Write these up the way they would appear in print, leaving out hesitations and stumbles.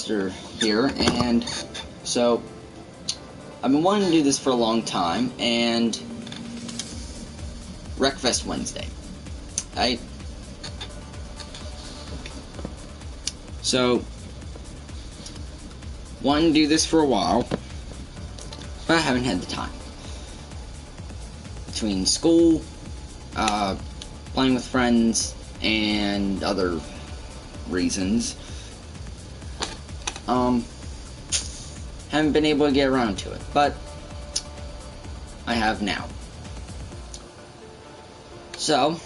Buster here, and so I've been wanting to do this for a long time, and Wreckfest Wednesday. So wanted to do this for a while, but I haven't had the time. Between school, playing with friends, and other reasons, haven't been able to get around to it, but I have now. So,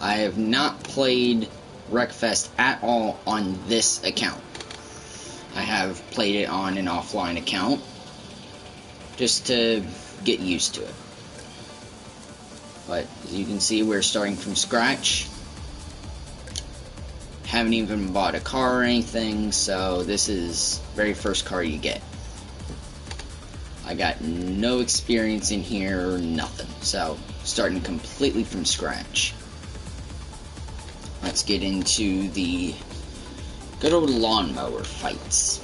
I have not played Wreckfest at all on this account. I have played it on an offline account, just to get used to it. But, as you can see, we're starting from scratch. Haven't even bought a car or anything, so this is the very first car you get. I got no experience in here, nothing. So, starting completely from scratch. Let's get into the good old lawnmower fights.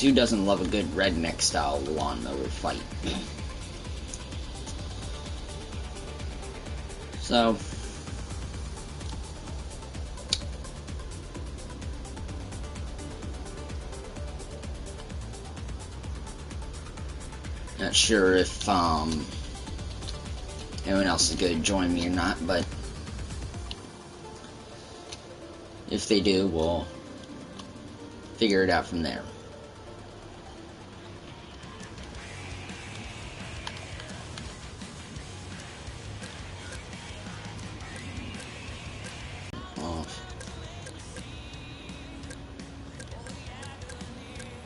Who doesn't love a good redneck style lawnmower fight? So, not sure if anyone else is going to join me or not, but if they do, we'll figure it out from there.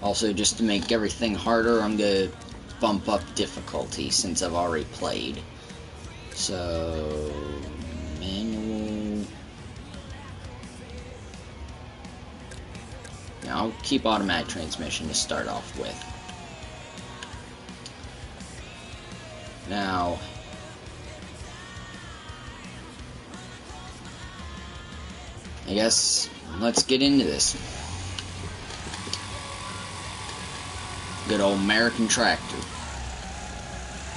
Also, just to make everything harder, I'm going to bump up difficulty since I've already played. So, manual. Now, I'll keep automatic transmission to start off with. Now, I guess let's get into this. Good old American tractor.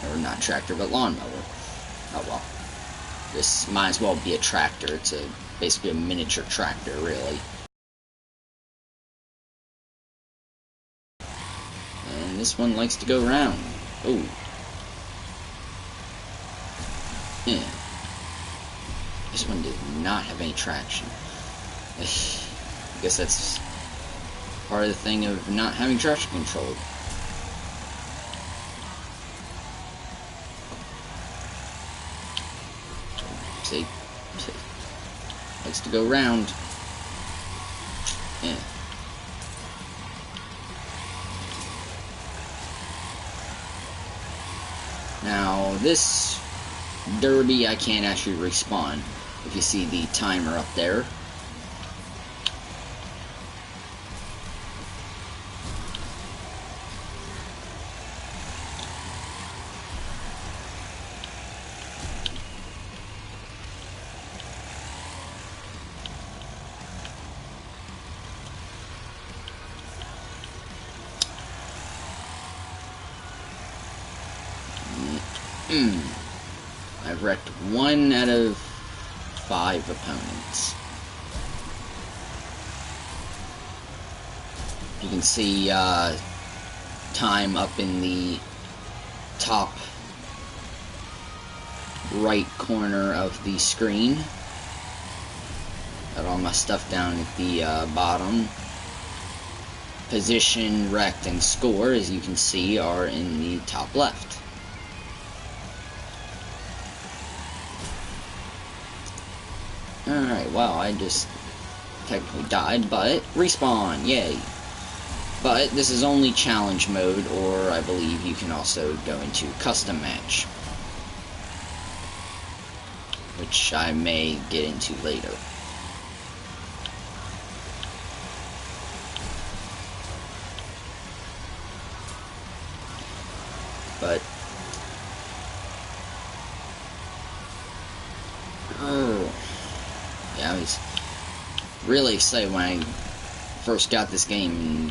Or not tractor, but lawnmower. Oh well. This might as well be a tractor. It's basically a miniature tractor, really. And this one likes to go round. Oh. Yeah. This one did not have any traction. I guess that's part of the thing of not having traction control. See? Likes to go round. Yeah. Now, this derby I can't actually respawn. If you see the timer up there. I've wrecked 1 out of 5 opponents. You can see time up in the top right corner of the screen. Got all my stuff down at the bottom. Position, wrecked, and score, as you can see, are in the top left. Alright, well, I just technically died, but respawn, yay. But this is only challenge mode, or I believe you can also go into custom match, which I may get into later. But yeah, I was really excited when I first got this game,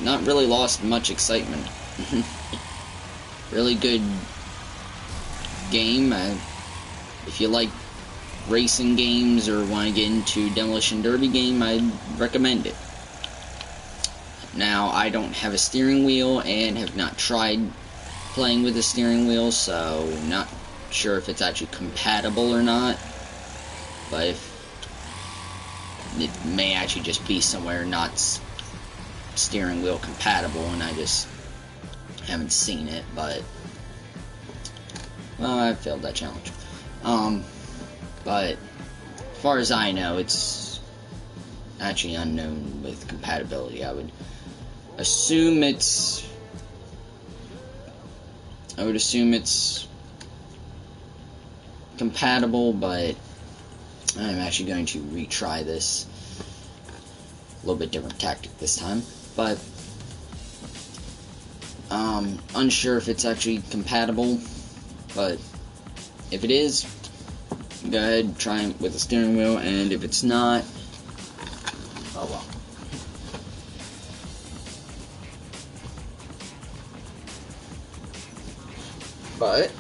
not really lost much excitement. Really good game. If you like racing games or want to get into Demolition Derby game, I'd recommend it. Now, I don't have a steering wheel and have not tried playing with a steering wheel, so not sure if it's actually compatible or not. But if it may actually just be somewhere not steering wheel compatible, and I just haven't seen it. But well, I failed that challenge. But as far as I know, it's actually unknown with compatibility. I would assume it's compatible, but I'm actually going to retry this. A little bit different tactic this time, but unsure if it's actually compatible. But if it is, go ahead, try it with a steering wheel, and if it's not, oh well. But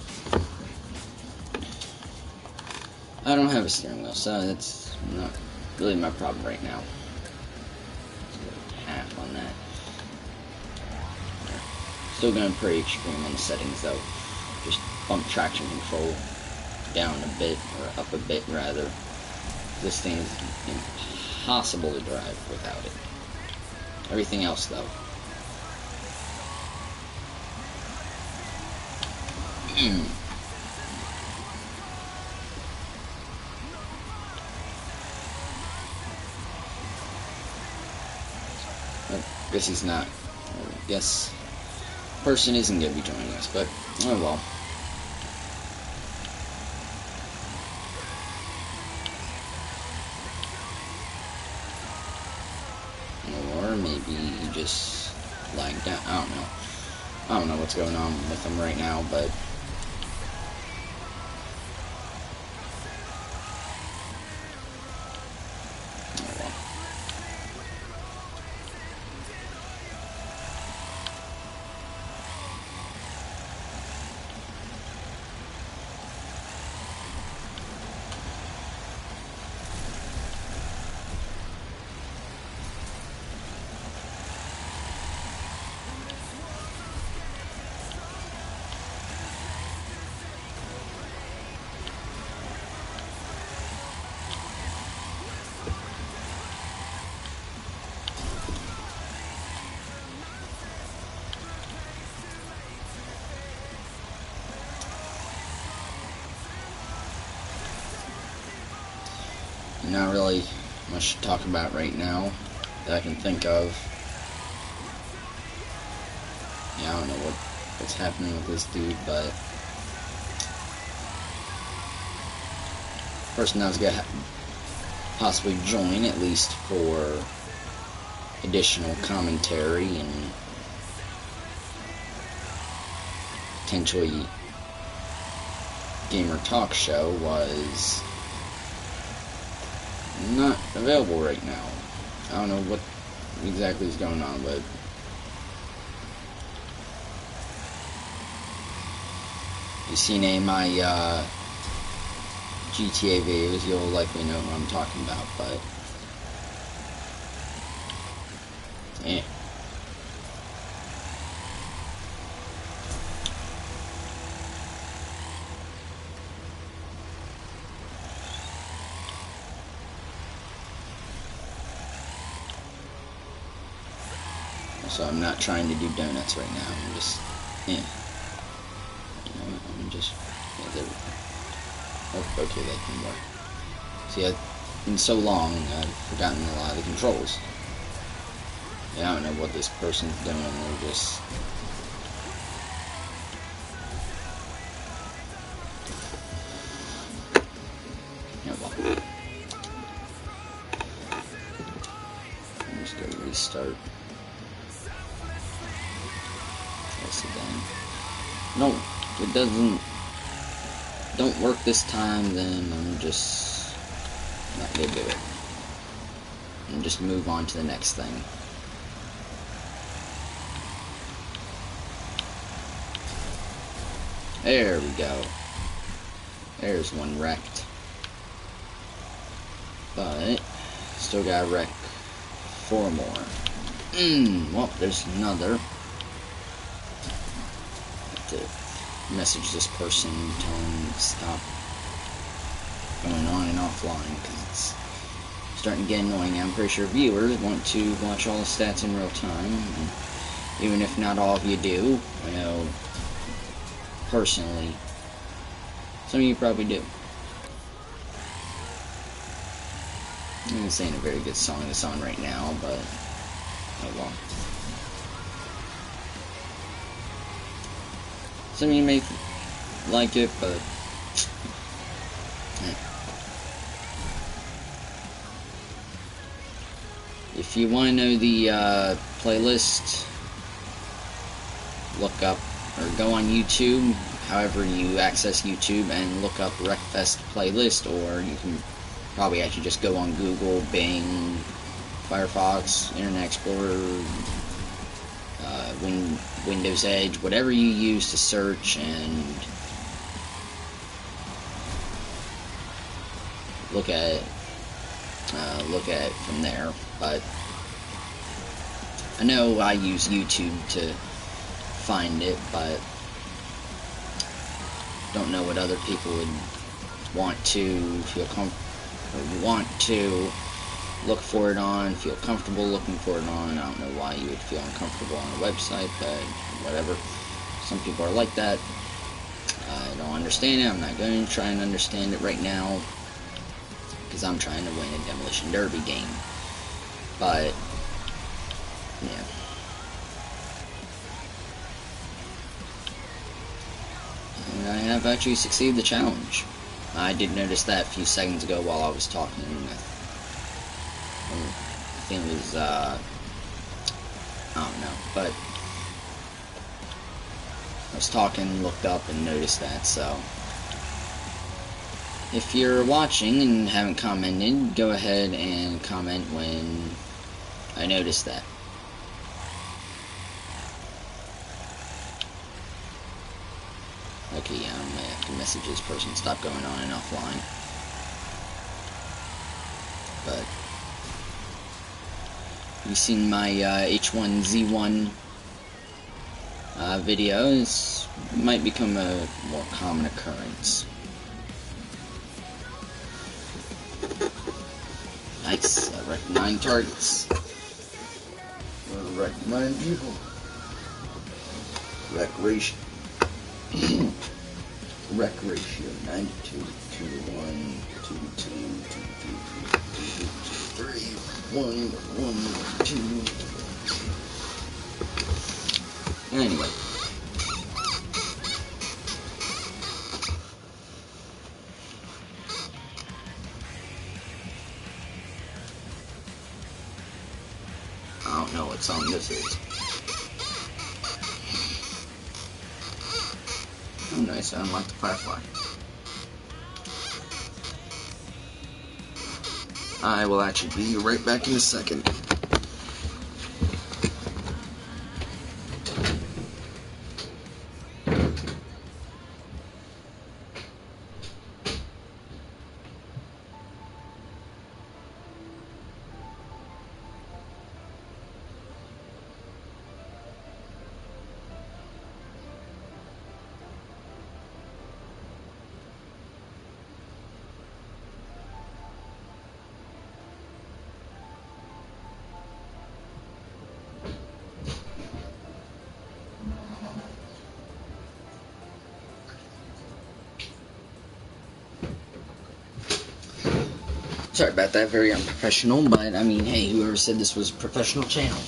I don't have a steering wheel, so that's not really my problem right now. Half on that. Still going pretty extreme on the settings though. Just bump traction control down a bit, or up a bit rather. This thing is impossible to drive without it. Everything else though. I guess he's not. I guess person isn't going to be joining us, but oh well. Or maybe he just lagged out. I don't know what's going on with him right now, but not really much to talk about right now that I can think of. Yeah, I don't know what's happening with this dude, but person that's gonna possibly join, at least for additional commentary and potentially gamer talk show, was not available right now. I don't know what exactly is going on, but if you've seen any of my GTA videos, you'll likely know what I'm talking about, but yeah. So I'm not trying to do donuts right now. I'm just, I'm just, there we go. Oh, okay, that can work. See, in so long, I've forgotten a lot of the controls. Yeah, I don't know what this person's doing. They're just... Yeah, well. I'm just gonna restart. Again. No, if it don't work this time, then I'm just not gonna do it. and just move on to the next thing. There we go. There's one wrecked. But still gotta wreck 4 more. Well, there's another. Have to message this person, tell them to stop going on and offline, because it's starting to get annoying. I'm pretty sure viewers want to watch all the stats in real time, and even if not all of you do, I know personally some of you probably do. This ain't a very good song that's on right now, but oh well. Some of you may like it, but if you want to know the playlist, look up or go on YouTube, however you access YouTube, and look up Wreckfest playlist, or you can probably actually just go on Google, Bing, Firefox, Internet Explorer, Windows Edge, whatever you use to search, and look at it from there. But I know I use YouTube to find it, but don't know what other people would want to feel look for it on, feel comfortable looking for it on. I don't know why you would feel uncomfortable on a website, but whatever. Some people are like that. I don't understand it. I'm not going to try and understand it right now, because I'm trying to win a Demolition Derby game. But yeah. And I have actually succeeded the challenge. I did notice that a few seconds ago while I was talking. I think it was, I don't know, but I was talking, looked up, and noticed that, so if you're watching and haven't commented, go ahead and comment when I noticed that. Okay, yeah, I'm gonna have to message this person, stop going on and offline. But you've seen my H1Z1 video. This might become a more common occurrence. Nice, I wrecked 9 targets. I wrecked 9 people. Wreck ratio. Wreck ratio 92 to 1 to 2 to 3 1 1 2. Anyway. I don't know what song this is. Oh, nice, I unlocked the Firefly. I will actually be right back in a second. Sorry about that, very unprofessional, but I mean, hey, whoever said this was a professional channel?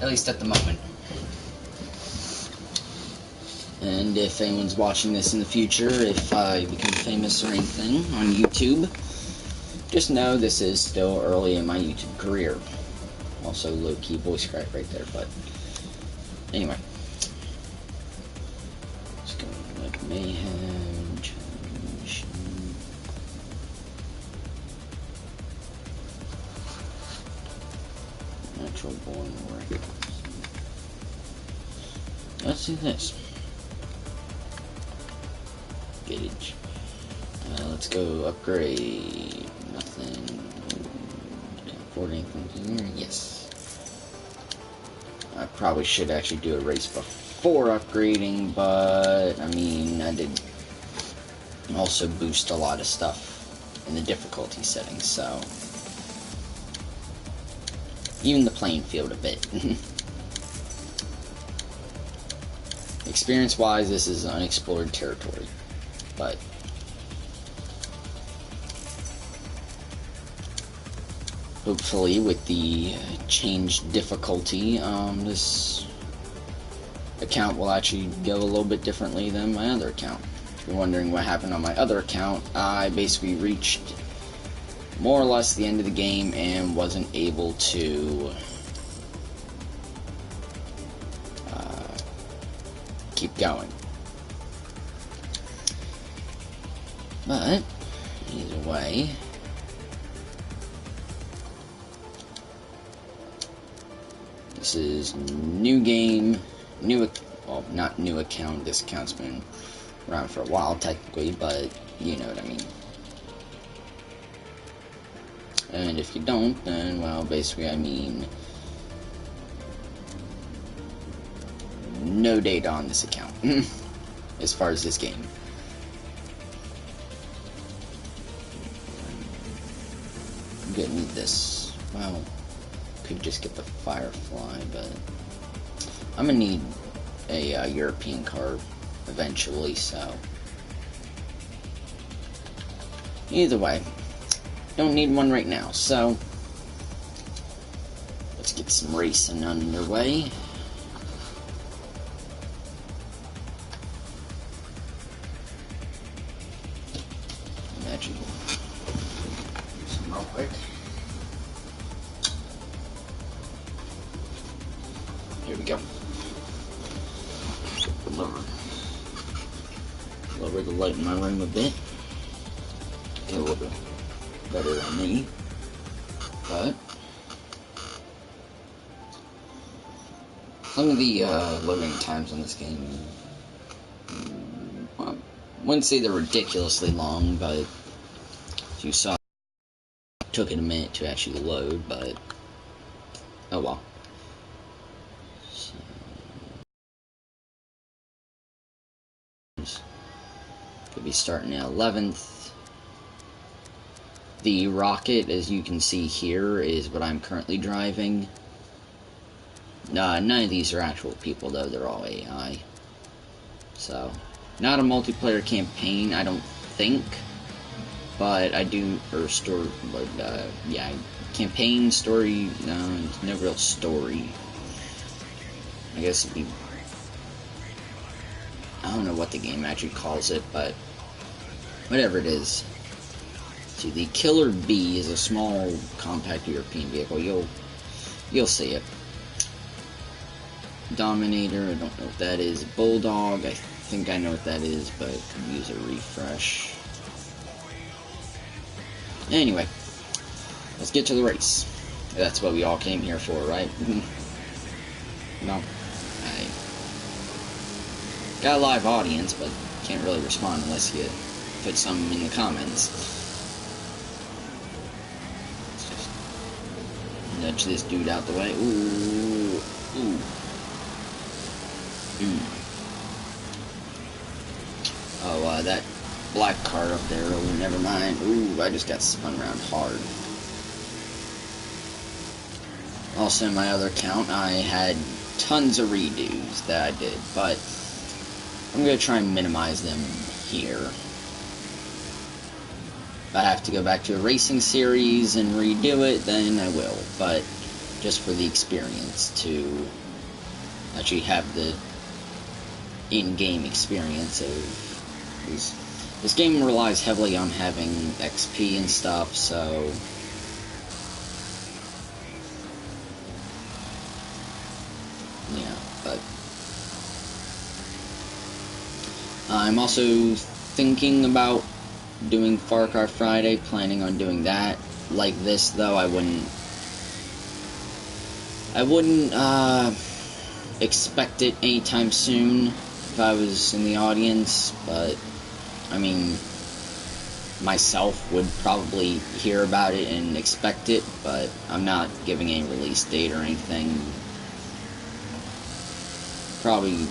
At least at the moment. And if anyone's watching this in the future, if I become famous or anything on YouTube, just know this is still early in my YouTube career. Also, low-key voice crack right there, but anyway. Just going like mayhem. natural born wreck. Let's do this. Gauge. Let's go upgrade. Nothing. Can't afford anything here. Yes. I probably should actually do a race before upgrading, but I mean, I did also boost a lot of stuff in the difficulty settings, so even the playing field a bit. Experience-wise, this is unexplored territory, but hopefully with the changed difficulty, this account will actually go a little bit differently than my other account. If you're wondering what happened on my other account, I basically reached more or less the end of the game and wasn't able to keep going. But either way, this is new game, well, not new account. This account's been around for a while technically, but you know what I mean. And if you don't, then, well, basically I mean no data on this account as far as this game. I'm gonna need this. Well, could just get the Firefly, but I'm gonna need a European car eventually, so either way, don't need one right now, so let's get some racing underway. Imagine some real quick. Here we go. Lower the light in my room a bit. Get a little bit better on me, but some of the loading times on this game, well, I wouldn't say they're ridiculously long, but as you saw, it took it a minute to actually load, but oh well. So, could be starting at 11th. The rocket, as you can see here, is what I'm currently driving. None of these are actual people, though. They're all AI. So, not a multiplayer campaign, I don't think. But I do, or story, but, yeah, campaign, story, no real story. I guess it'd be, I don't know what the game actually calls it, but whatever it is. See, the Killer B is a small, compact European vehicle. You'll see it. Dominator, I don't know what that is. Bulldog, I think I know what that is, but could use a refresh. Anyway, let's get to the race. That's what we all came here for, right? No. I got a live audience, but can't really respond unless you put something in the comments. Nudge this dude out the way. Ooh. Ooh. Oh, that black car up there. Oh, never mind. Ooh, I just got spun around hard. Also, in my other account, I had tons of redos that I did, but I'm going to try and minimize them here. If I have to go back to a racing series and redo it, then I will, but just for the experience, to actually have the in-game experience of this game relies heavily on having XP and stuff, so yeah, but I'm also thinking about doing Far Cry Friday, planning on doing that. Like this, though, I wouldn't I wouldn't expect it anytime soon if I was in the audience, but I mean, myself would probably hear about it and expect it, but I'm not giving any release date or anything. Probably,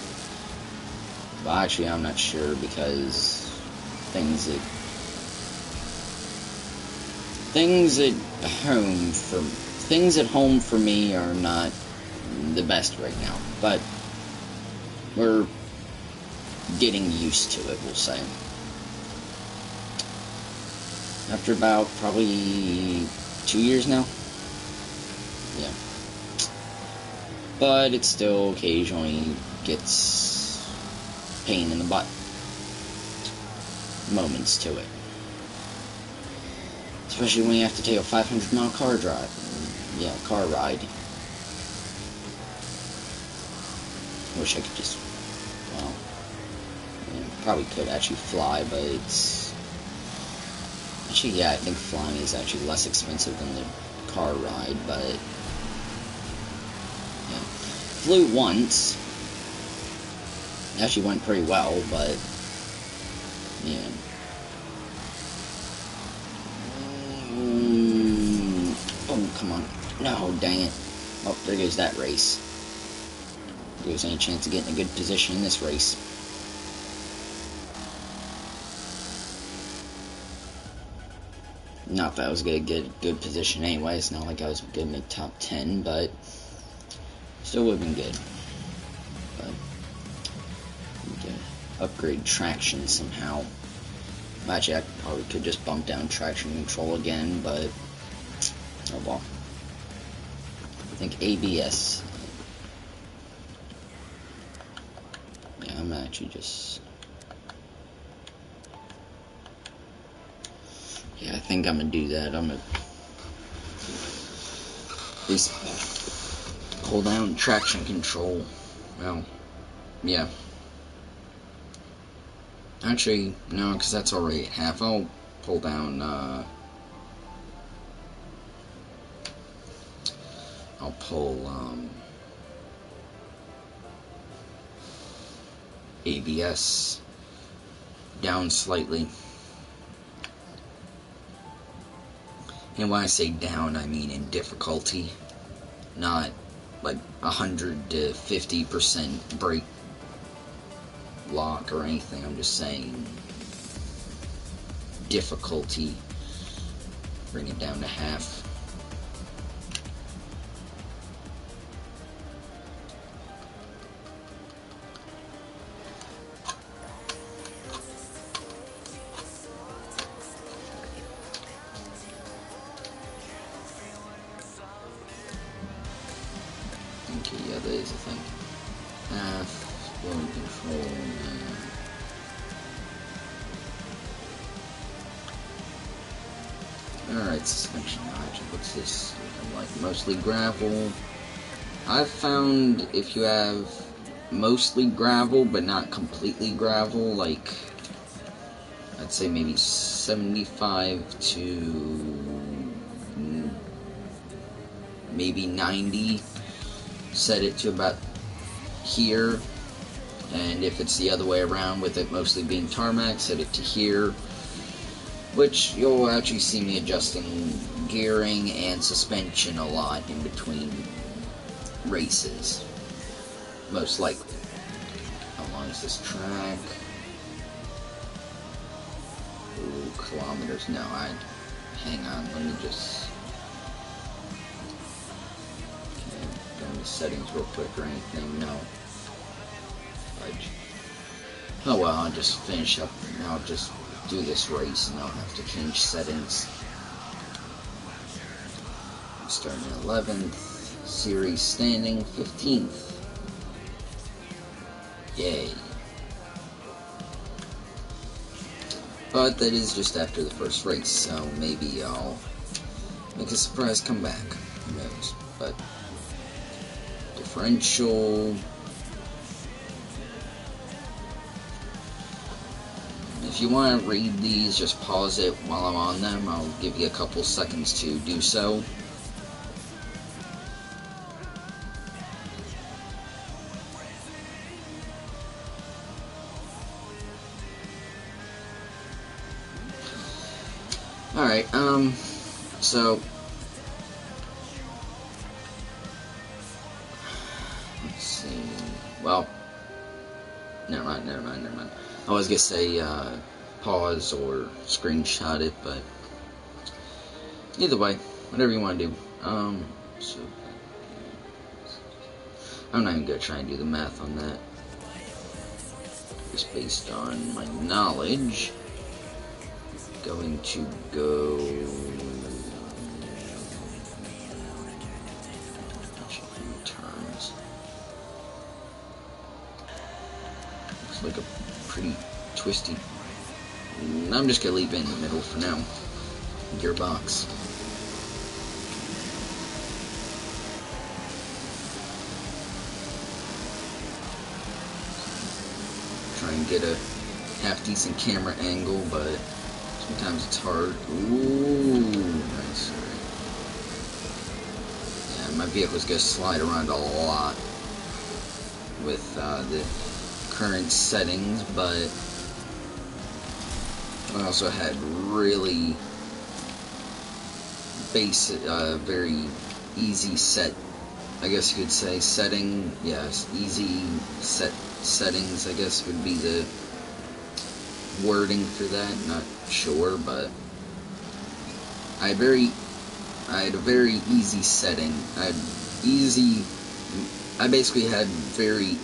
well, actually I'm not sure, because things at home for me are not the best right now, but we're getting used to it, we'll say. After about probably 2 years now. Yeah. But it still occasionally gets pain in the butt moments to it. Especially when you have to take a 500-mile car ride. Wish I could just, well, probably could actually fly, but it's, actually, yeah, I think flying is actually less expensive than the car ride, but, yeah. Flew once. It actually went pretty well, but, yeah. Oh, come on. No, dang it. Oh, there goes that race. If there's any chance of getting a good position in this race. Not that I was going to get a good position anyway. It's not like I was going to make top 10, but still would have been good. But we can upgrade traction somehow. Actually, I probably could just bump down traction control again, but oh well. I think ABS. Yeah, I'm actually just. Yeah, I think I'm gonna do that. I'm gonna just pull down traction control. Well, yeah. Actually, no, because that's already at half. I'll pull down, I'll pull, ABS down slightly. And when I say down, I mean in difficulty. Not like 100 to 50% brake lock or anything. I'm just saying difficulty. Bring it down to half. Okay, yeah, that is a thing. Half, flow control, Alright, suspension logic. What's this? Like mostly gravel. I've found if you have mostly gravel, but not completely gravel, like I'd say maybe 75 to maybe 90. Set it to about here, and if it's the other way around with it mostly being tarmac, set it to here, which you'll actually see me adjusting gearing and suspension a lot in between races, most likely. How long is this track? Ooh, kilometers. No, hang on, let me just settings real quick or anything. No. Oh well, I'll just finish up. I'll just do this race and I'll have to change settings. I'm starting 11th, series standing 15th. Yay. But that is just after the first race, so maybe I'll make a surprise comeback. Who knows? But differential. If you want to read these, just pause it while I'm on them. I'll give you a couple seconds to do so. Alright, so let's see. Well, never mind. I was gonna say pause or screenshot it, but either way, whatever you want to do. So I'm not even gonna try and do the math on that. Just based on my knowledge, going to go. Turns. Looks like a pretty twisty. I'm just gonna leave it in the middle for now. Gearbox. Try and get a half-decent camera angle, but sometimes it's hard. Ooh, nice. Yeah, my vehicle's gonna slide around a lot with the current settings, but I also had really basic, very easy set, I guess you could say, setting. Yes, easy set settings, I guess would be the wording for that. Not sure, but I had a very easy setting. I basically had very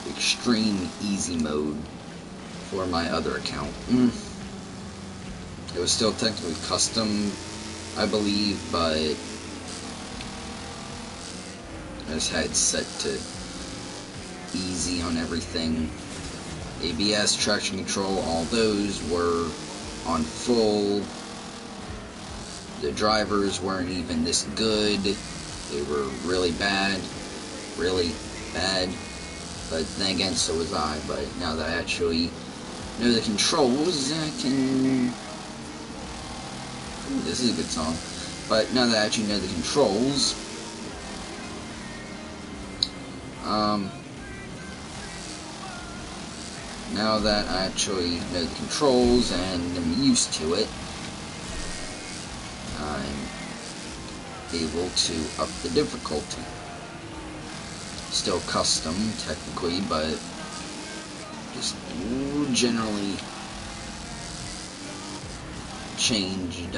extreme easy mode for my other account. It was still technically custom, I believe, but I just had it set to easy on everything. ABS, traction control, all those were on full. The drivers weren't even this good. They were really bad. But then again, so was I. But now that I actually know the controls, I can... Ooh, this is a good song. But now that I actually know the controls, now that I actually know the controls and am used to it, I'm able to up the difficulty. Still custom, technically, but just generally changed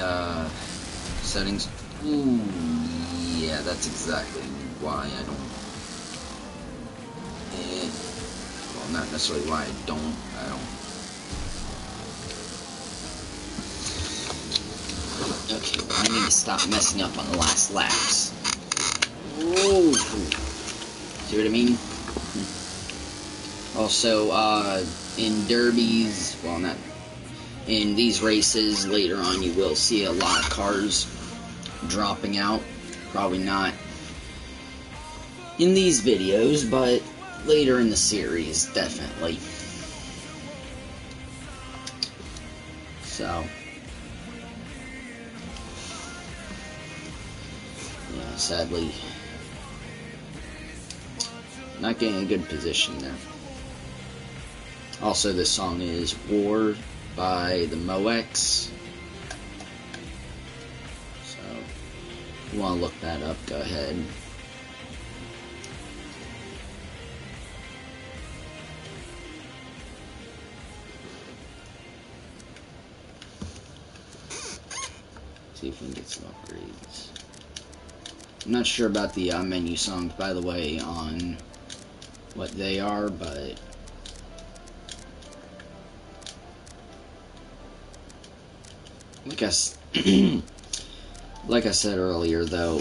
settings. Ooh, yeah, that's exactly why I don't. Well, not necessarily why I don't. Okay, well, I need to stop messing up on the last laps. Whoa. See what I mean? Also, in derbies, well, not in these races, later on you will see a lot of cars dropping out. Probably not in these videos, but later in the series, definitely. So, yeah, sadly, not getting a good position there. Also, this song is War by the Moex. So, if you want to look that up, go ahead. See if we can get some upgrades. I'm not sure about the menu songs, by the way, on what they are, but like I said earlier, though,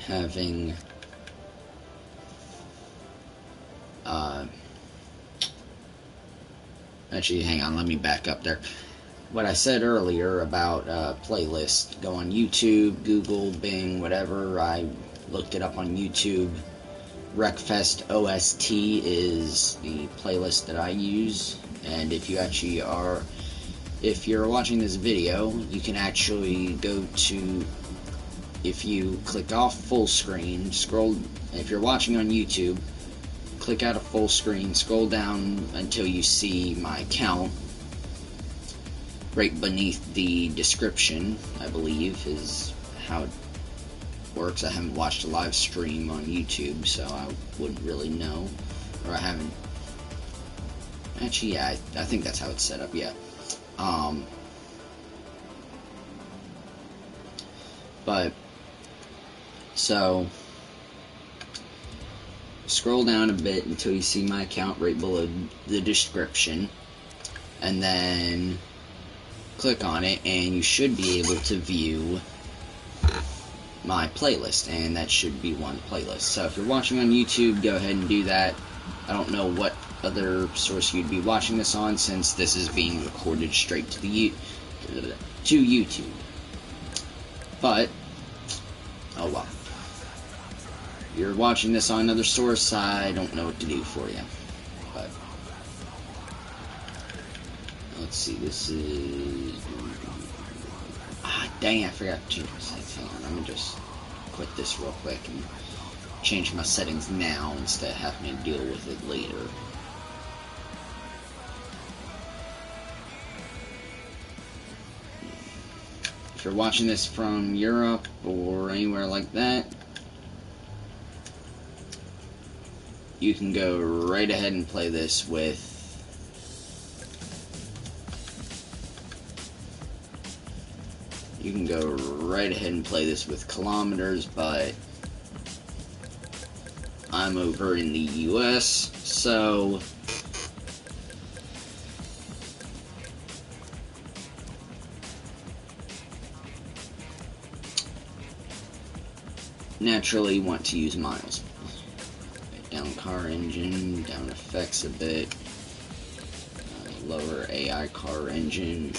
having actually, hang on, let me back up there. What I said earlier about playlist, go on YouTube, Google, Bing, whatever. I looked it up on YouTube. Wreckfest OST is the playlist that I use, and if you're watching this video, you can actually go to, if you click off full screen, scroll, if you're watching on YouTube, click out of full screen, scroll down until you see my account. Right beneath the description, I believe, is how it works. I haven't watched a live stream on YouTube, so I wouldn't really know. Or I haven't... Actually, yeah, I think that's how it's set up, yeah. But, so, scroll down a bit until you see my account right below the description, and then click on it, and you should be able to view my playlist, and that should be one playlist. So if you're watching on YouTube, go ahead and do that. I don't know what other source you'd be watching this on, since this is being recorded straight to YouTube. But, oh well. If you're watching this on another source, I don't know what to do for you. But, let's see, this is... dang, I forgot to change my settings. Hang on, I'm gonna just quit this real quick and change my settings now instead of having to deal with it later. If you're watching this from Europe or anywhere like that, you can go right ahead and play this with kilometers, but I'm over in the US, so naturally want to use miles. Down car engine, down effects a bit, lower AI car engine.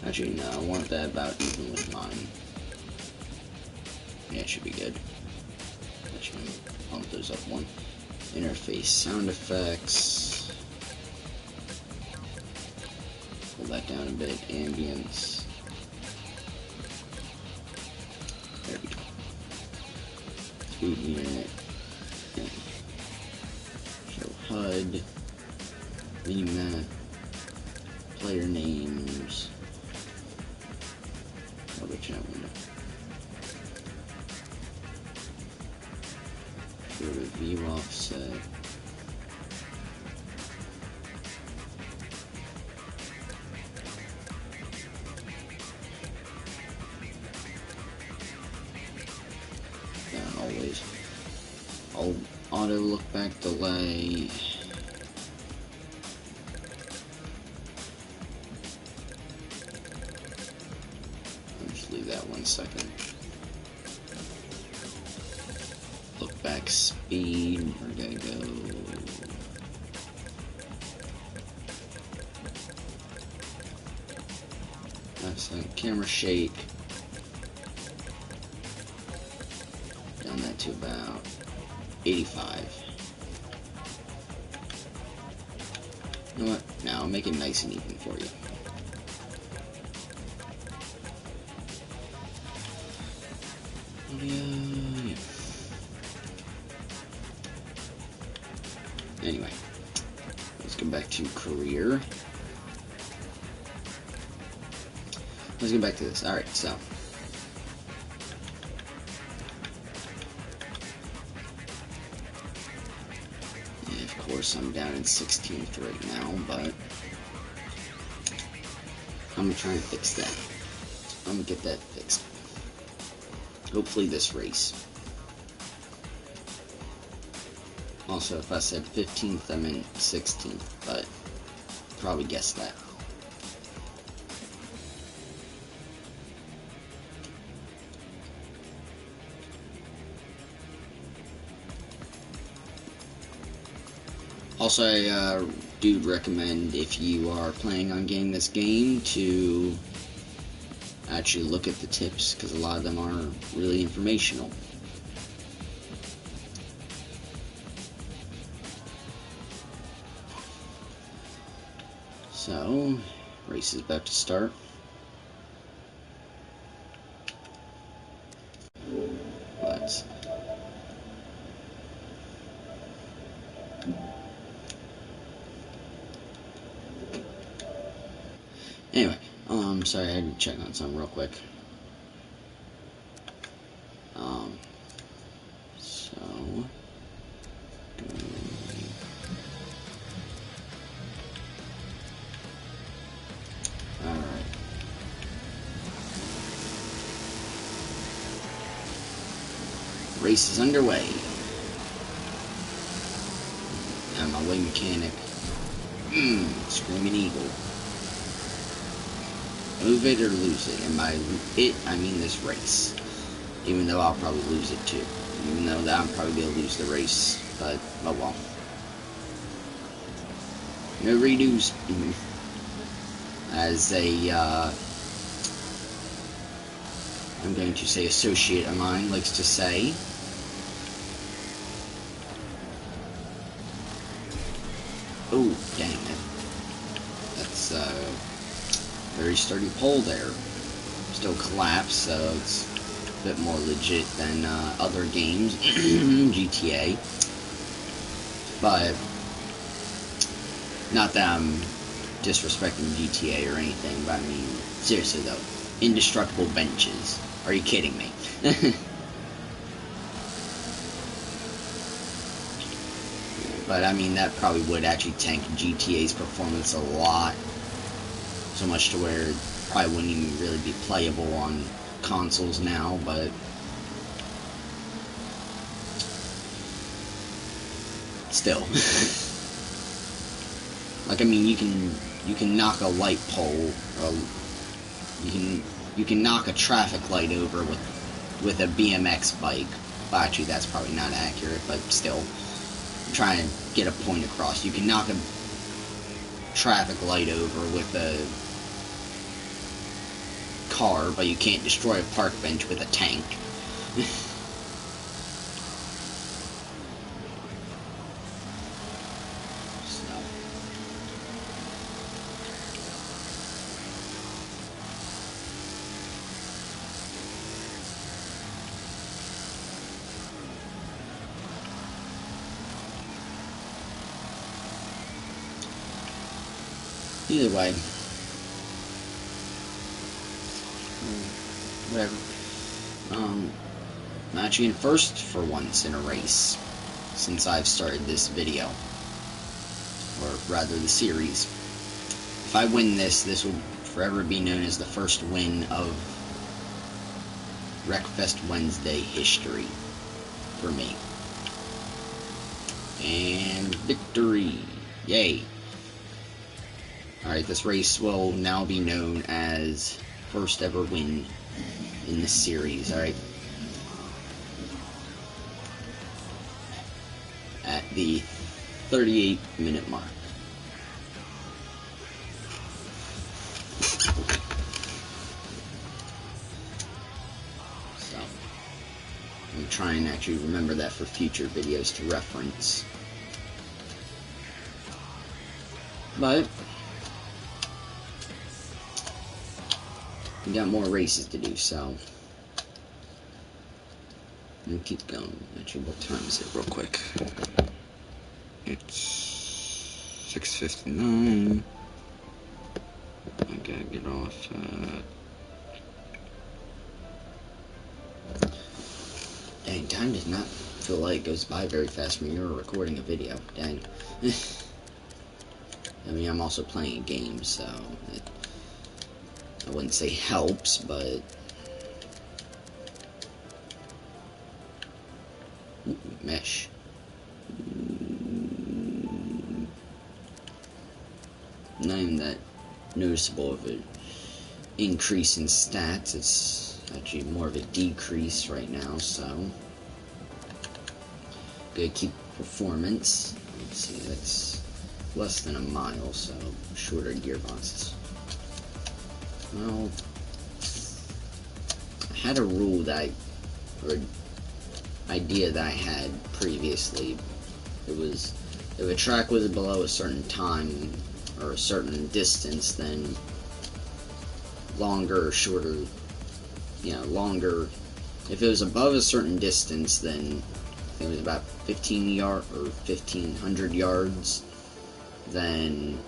Actually, no, I want that about even with mine. Yeah, it should be good. That should bump those up one. Interface sound effects. Pull that down a bit. Ambience. There we go. Speed unit. Show HUD. Minimap. Player names. Other chat window. Show the view offset. Always. Auto look back delay. Just leave that 1 second. Look back speed. We're gonna go. That's like camera shake. Down that to about 85. You know what? Now I'll make it nice and even for you. Yeah. Anyway, let's go back to career. Let's go back to this. Alright, so. Yeah, of course, I'm down in 16th right now, but I'm gonna try and fix that. I'm gonna get that fixed. Hopefully this race. Also, if I said 15th, I meant 16th, but probably guessed that. Also, I do recommend, if you are planning on getting this game, to actually look at the tips, because a lot of them are really informational. So, race is about to start. Let's Anyway, sorry, I had to check on something real quick. So... Alright. Race is underway. I'm my way mechanic. Screaming Eagle. Move it or lose it. And by it, I mean this race. Even though I'll probably lose it too. Even though that I'm probably going to lose the race. But, oh well. No redos. As a, I'm going to say associate of mine likes to say. Oh, dang it. That's a very sturdy pole there. Still collapsed, so it's a bit more legit than other games, GTA. But, not that I'm disrespecting GTA or anything, but I mean, seriously though, indestructible benches. Are you kidding me? But I mean, that probably would actually tank GTA's performance a lot. So much to where it probably wouldn't even really be playable on consoles now, but... still. Like, I mean, you can knock a light pole, or you can knock a traffic light over with a BMX bike. Well, actually, that's probably not accurate, but still. Trying to get a point across. You can knock a traffic light over with a car, but you can't destroy a park bench with a tank. Either way, whatever. I'm actually in first for once in a race since I've started this video, or rather the series. If I win this, this will forever be known as the first win of Wreckfest Wednesday history for me. And victory! Yay! Alright, this race will now be known as first ever win in this series, alright? At the 38-minute mark. So, I'm trying to actually remember that for future videos to reference. But we got more races to do, so we'll keep going. Actually, what time is it, real quick? It's 6:59. I gotta get off. Dang, time does not feel like it goes by very fast when you're recording a video. Dang. I mean, I'm also playing a game, so it, I wouldn't say helps, but... Ooh, mesh. Not even that noticeable of an increase in stats. It's actually more of a decrease right now, so... Gotta keep performance. Let's see, that's less than a mile, so shorter gearboxes. Well, I had a rule that or idea that I had previously. It was, if a track was below a certain time or a certain distance, then longer or shorter, longer. If it was above a certain distance, then I think it was about 1,500 yards, then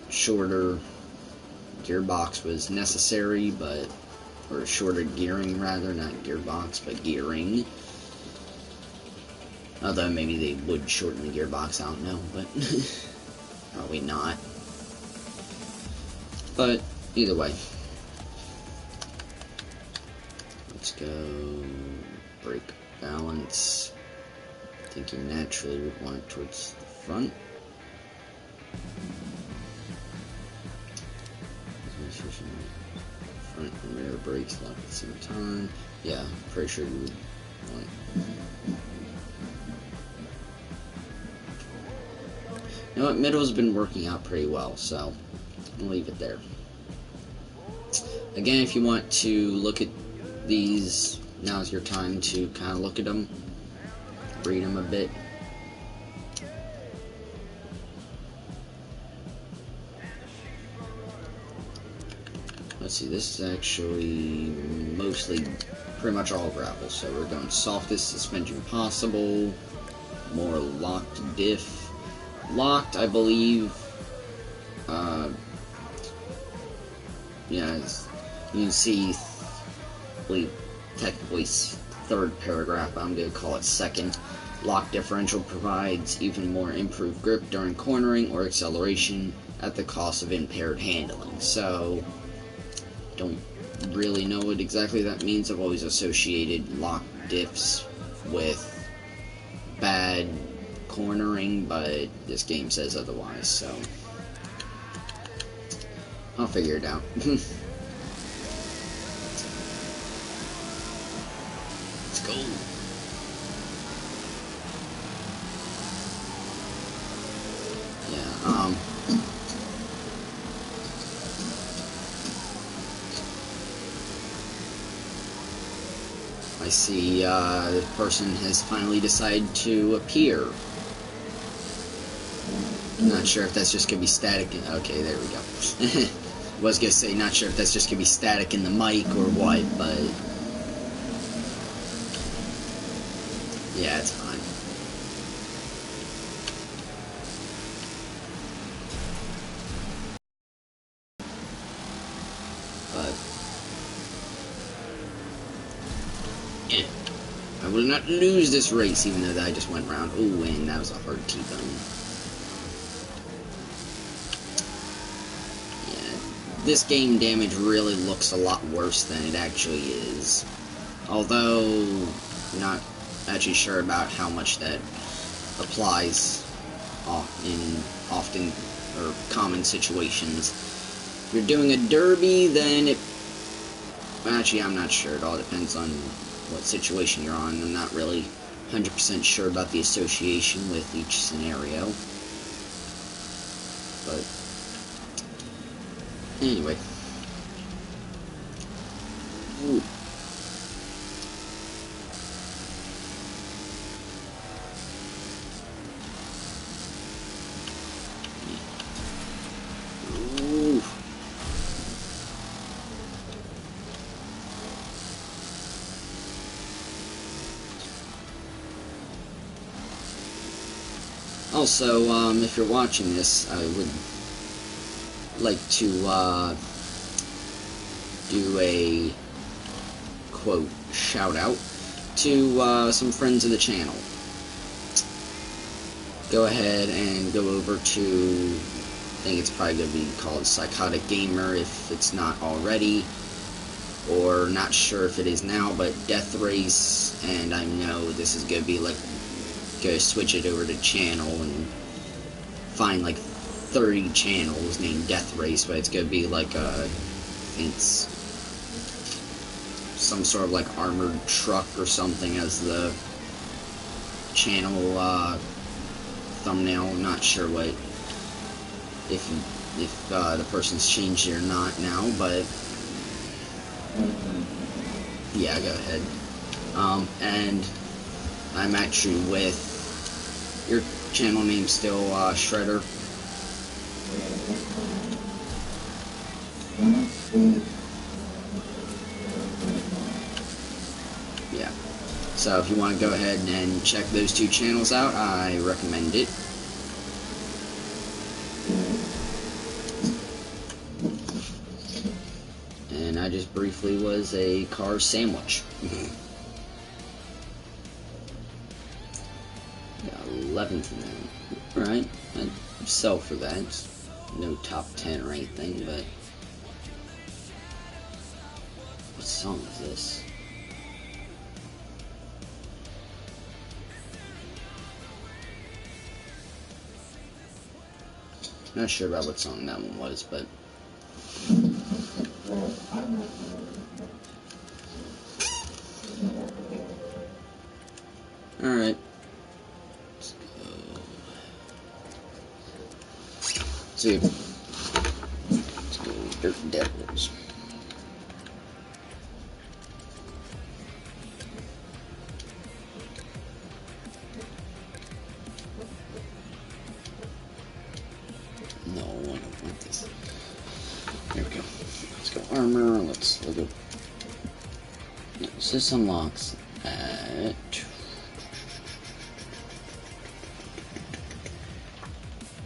shorter gearbox was necessary, but or shorter gearing rather, not gearbox, but gearing. Although maybe they would shorten the gearbox, I don't know, but probably not. But either way, let's go brake balance. I think you naturally would want it towards the front. Front and rear brakes locked at the same time. Yeah, pretty sure you would want it. You know what, middle's been working out pretty well, so I'll leave it there. Again, if you want to look at these, now's your time to kind of look at them, read them a bit. Let's see, this is actually mostly pretty much all gravel, so we're going softest suspension possible, more locked diff. Locked, I believe, yeah, as you can see, technically third paragraph, but I'm going to call it second. Lock differential provides even more improved grip during cornering or acceleration at the cost of impaired handling. So, don't really know what exactly that means. I've always associated lock diffs with bad cornering, but this game says otherwise, so I'll figure it out. Let's go. Yeah, I see the person has finally decided to appear. Not sure if that's just gonna be static. Okay, there we go. Was gonna say, not sure if that's just gonna be static in the mic or what, but yeah, it's fine. But yeah, I will not lose this race, even though that I just went round. Ooh, and that was a hard T-bone. This game damage really looks a lot worse than it actually is. Although, not actually sure about how much that applies in often or common situations. If you're doing a derby, then it... Actually, I'm not sure. It all depends on what situation you're on. I'm not really 100% sure about the association with each scenario. But anyway. Ooh. Ooh. Also, if you're watching this, I would like to do a quote shout out to some friends of the channel. Go ahead and go over to, I think it's probably going to be called Psychotic Gamer if it's not already, or not sure if it is now, but Death Race, and I know this is going to be like, go switch it over to channel and find like 30 channels named Death Race, but it's gonna be like a, I think it's some sort of like armored truck or something as the channel thumbnail. I'm not sure what, if the person's changed it or not now, but yeah, go ahead. And I'm actually with your channel name still, Shredder. Yeah. So if you want to go ahead and check those two channels out, I recommend it. and I just briefly was a car sandwich. Yeah, 11th now. Right, I'd sell for that. It's no top 10 or anything, but what song is this? Not sure about what song that one was, but alright. Let's go. See. Let's go Dirt Devils. No, I don't want this. There we go. Let's go armor. Let's look up. So this unlocks at.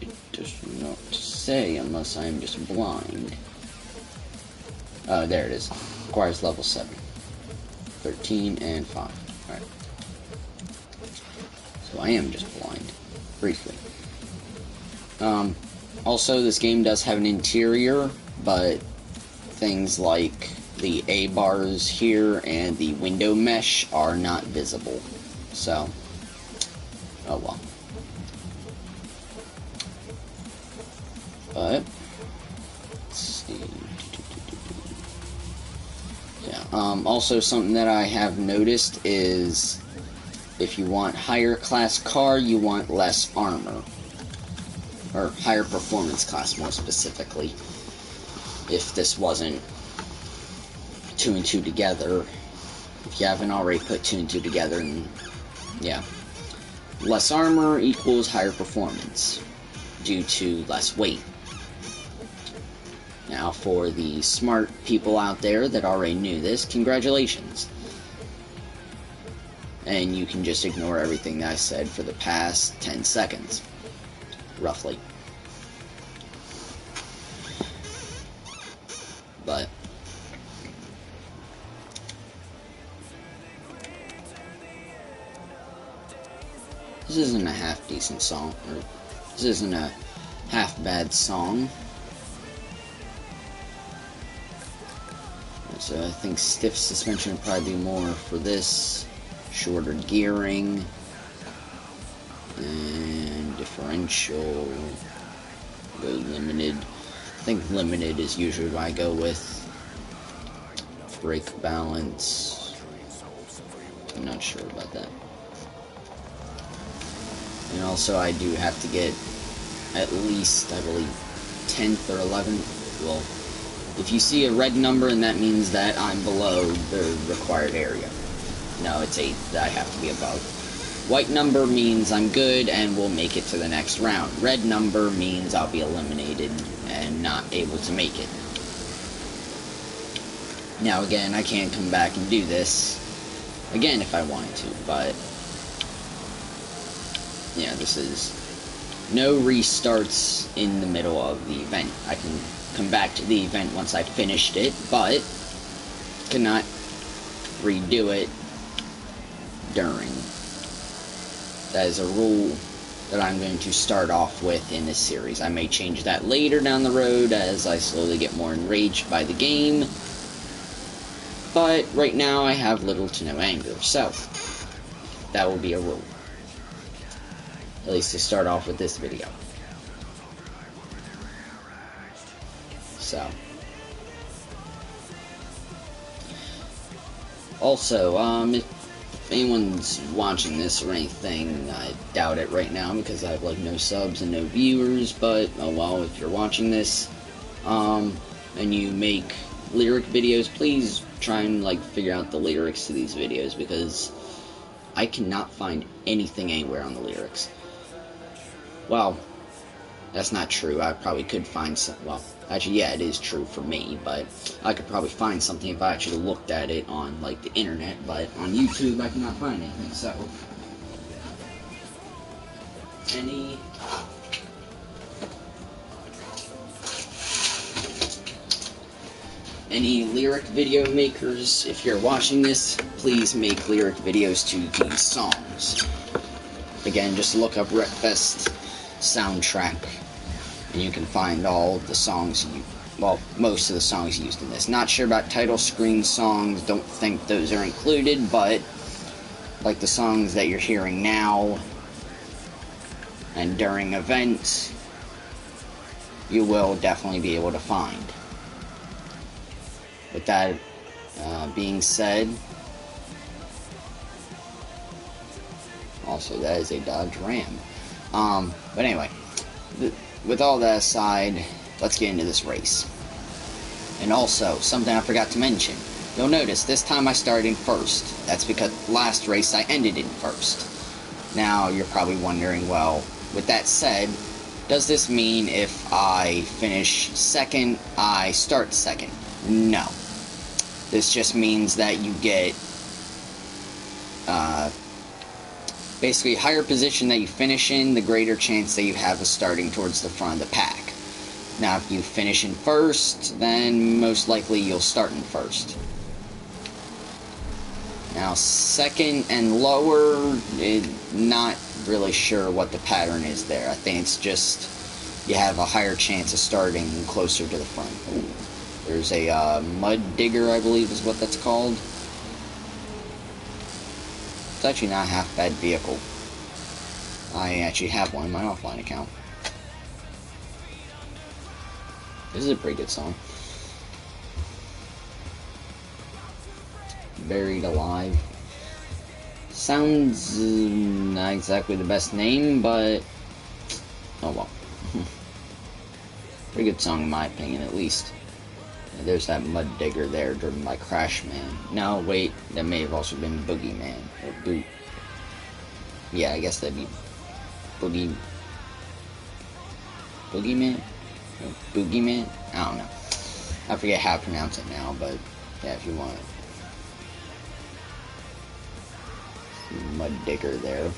It does not say unless I'm just blind. Oh, there it is. Requires level 7. 13 and 5. Alright. So I am just blind. Briefly. Also, this game does have an interior, but things like the A bars here and the window mesh are not visible. So, oh well. But, let's see. Yeah, also something that I have noticed is if you want higher class car, you want less armor. Or higher performance class, more specifically. If this wasn't 2 and 2 together, if you haven't already put 2 and 2 together, and yeah, less armor equals higher performance due to less weight. Now, for the smart people out there that already knew this, congratulations. And you can just ignore everything that I said for the past 10 seconds. Roughly. But this isn't a half decent song, or this isn't a half bad song. So I think stiff suspension would probably be more for this, shorter gearing, and differential, go limited. I think limited is usually what I go with. Brake balance, I'm not sure about that. And also I do have to get at least, I believe, 10th or 11th. Well, if you see a red number, and that means that I'm below the required area. No, it's 8th that I have to be above. White number means I'm good and will make it to the next round. Red number means I'll be eliminated and not able to make it. Now again, I can come back and do this again if I wanted to, but yeah, this is no restarts in the middle of the event. I can come back to the event once I finished it, but cannot redo it during. That is a rule that I'm going to start off with in this series. I may change that later down the road as I slowly get more enraged by the game, but right now I have little to no anger, so that will be a rule. At least to start off with this video. So. Also, if anyone's watching this or anything, I doubt it right now because I have like no subs and no viewers, but oh well, if you're watching this, and you make lyric videos, please try and like figure out the lyrics to these videos because I cannot find anything anywhere on the lyrics. Well, that's not true. I probably could find some. Well, actually, yeah, it is true for me, but I could probably find something if I actually looked at it on, like, the internet, but on YouTube, I cannot find anything, so. Any lyric video makers, if you're watching this, please make lyric videos to these songs. Again, just look up Wreckfest soundtrack, and you can find all the songs, well, most of the songs used in this. Not sure about title screen songs, don't think those are included, but like the songs that you're hearing now and during events, you will definitely be able to find. With that being said, also that is a Dodge Ram. But anyway, with all that aside, let's get into this race. And also, something I forgot to mention. You'll notice this time I started in first. That's because last race I ended in first. Now you're probably wondering, well, with that said, does this mean if I finish second, I start second? No. This just means that you get basically higher position that you finish in, the greater chance that you have of starting towards the front of the pack. Now if you finish in first, then most likely you'll start in first. Now second and lower, not really sure what the pattern is there. I think it's just you have a higher chance of starting closer to the front. Ooh. There's a mud digger, I believe is what that's called. It's actually not a half bad vehicle. I actually have one in my offline account. This is a pretty good song. Buried Alive. Sounds not exactly the best name, but oh well. Pretty good song in my opinion, at least. There's that mud digger there, driven by Crashman. No, wait, that may have also been Boogeyman. Or yeah, I guess that'd be Boogeyman? Or Boogeyman? I don't know. I forget how to pronounce it now, but yeah, if you want it. Mud digger there.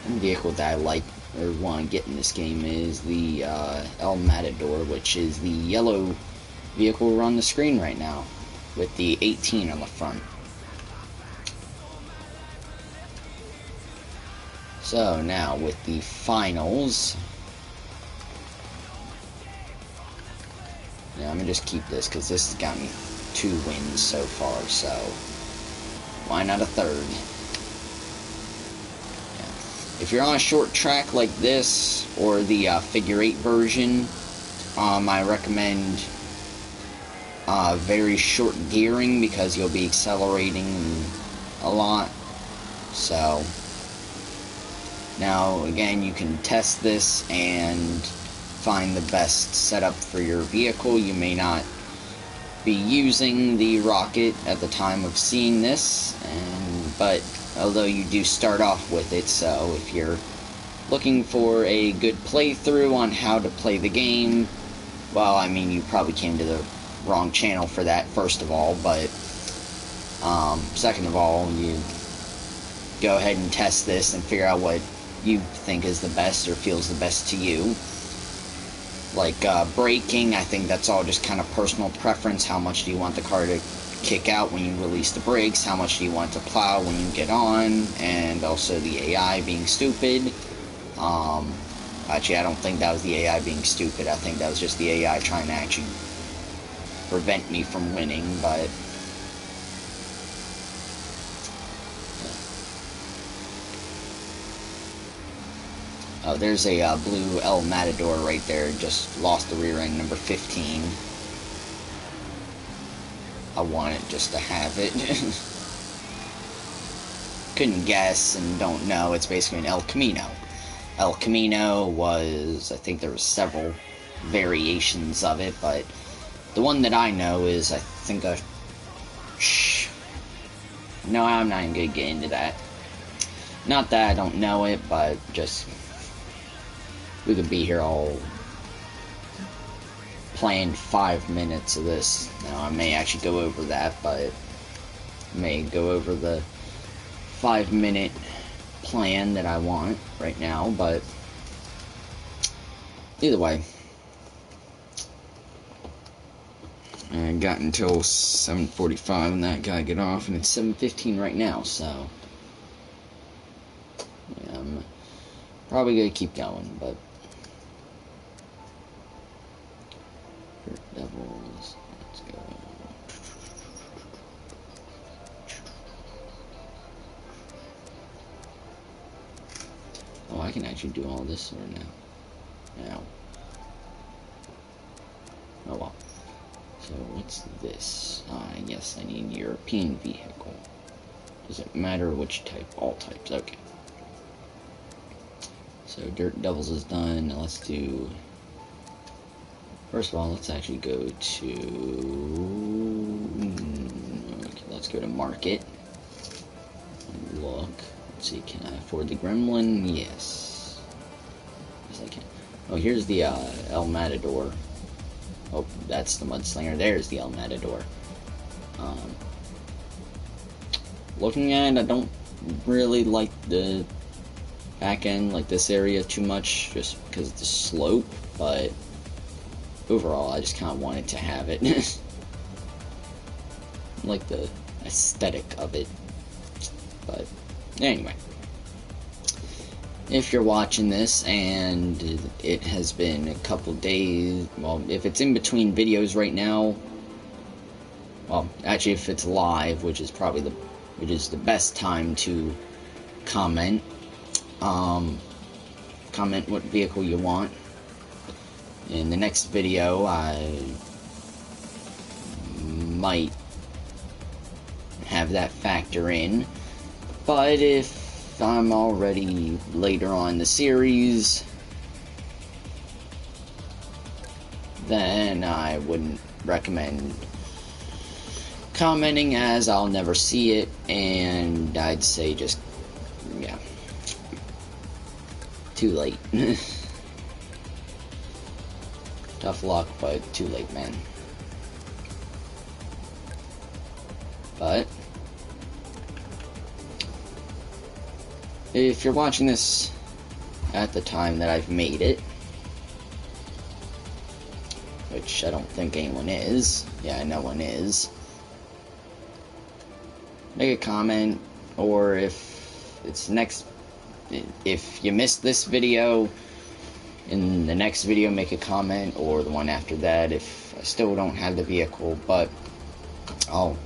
One vehicle that I like or want to get in this game is the El Matador, which is the yellow vehicle on the screen right now with the 18 on the front. So now with the finals, yeah, I'm gonna just keep this because this has got me 2 wins so far, so why not a third? If you're on a short track like this, or the figure 8 version, I recommend very short gearing because you'll be accelerating a lot. So, now again, you can test this and find the best setup for your vehicle. You may not be using the rocket at the time of seeing this, but although you do start off with it, so if you're looking for a good playthrough on how to play the game, well, I mean, you probably came to the wrong channel for that, first of all, but second of all, you go ahead and test this and figure out what you think is the best or feels the best to you. Like braking, I think that's all just kind of personal preference. How much do you want the car to kick out when you release the brakes? How much do you want to plow when you get on? And also the AI being stupid. Actually, I don't think that was the AI being stupid. I think that was just the AI trying to actually prevent me from winning, but oh, there's a blue El Matador right there. Just lost the rear end, number 15. I wanted just to have it. Couldn't guess and don't know. It's basically an El Camino. El Camino was, I think there were several variations of it, but the one that I know is, I think no, I'm not even going to get into that. Not that I don't know it, but just, we could be here all playing 5 minutes of this. Now, I may actually go over that, but I may go over the 5-minute plan that I want right now, but either way, I got until 7:45 and that guy get off, and it's 7:15 right now, so yeah, I'm probably gonna keep going, but Devils, let's go. Oh, I can actually do all this right now. Oh well. So what's this? Yes, I need a European vehicle. Does it matter which type? All types, okay. So Dirt Devils is done. Now let's do... First of all, let's actually go to... Okay, let's go to Market. Look. Let's see, can I afford the Gremlin? Yes. Yes, I can. Oh, here's the El Matador. Oh, that's the Mudslinger. There's the El Matador. Looking at it, I don't really like the back end, like this area, too much, just because of the slope, but overall, I just kind of wanted to have it. I like the aesthetic of it. But anyway, if you're watching this and it has been a couple days, well, if it's in between videos right now, well, actually, if it's live, which is probably the best time to comment. Comment what vehicle you want. In the next video, I might have that factor in. But if I'm already later on in the series, then I wouldn't recommend commenting, as I'll never see it, and I'd say just, yeah, too late. Tough luck, but too late, man. But if you're watching this at the time that I've made it, which I don't think anyone is, yeah, no one is, make a comment, or if it's if you missed this video, in the next video make a comment, or the one after that if I still don't have the vehicle, but I'll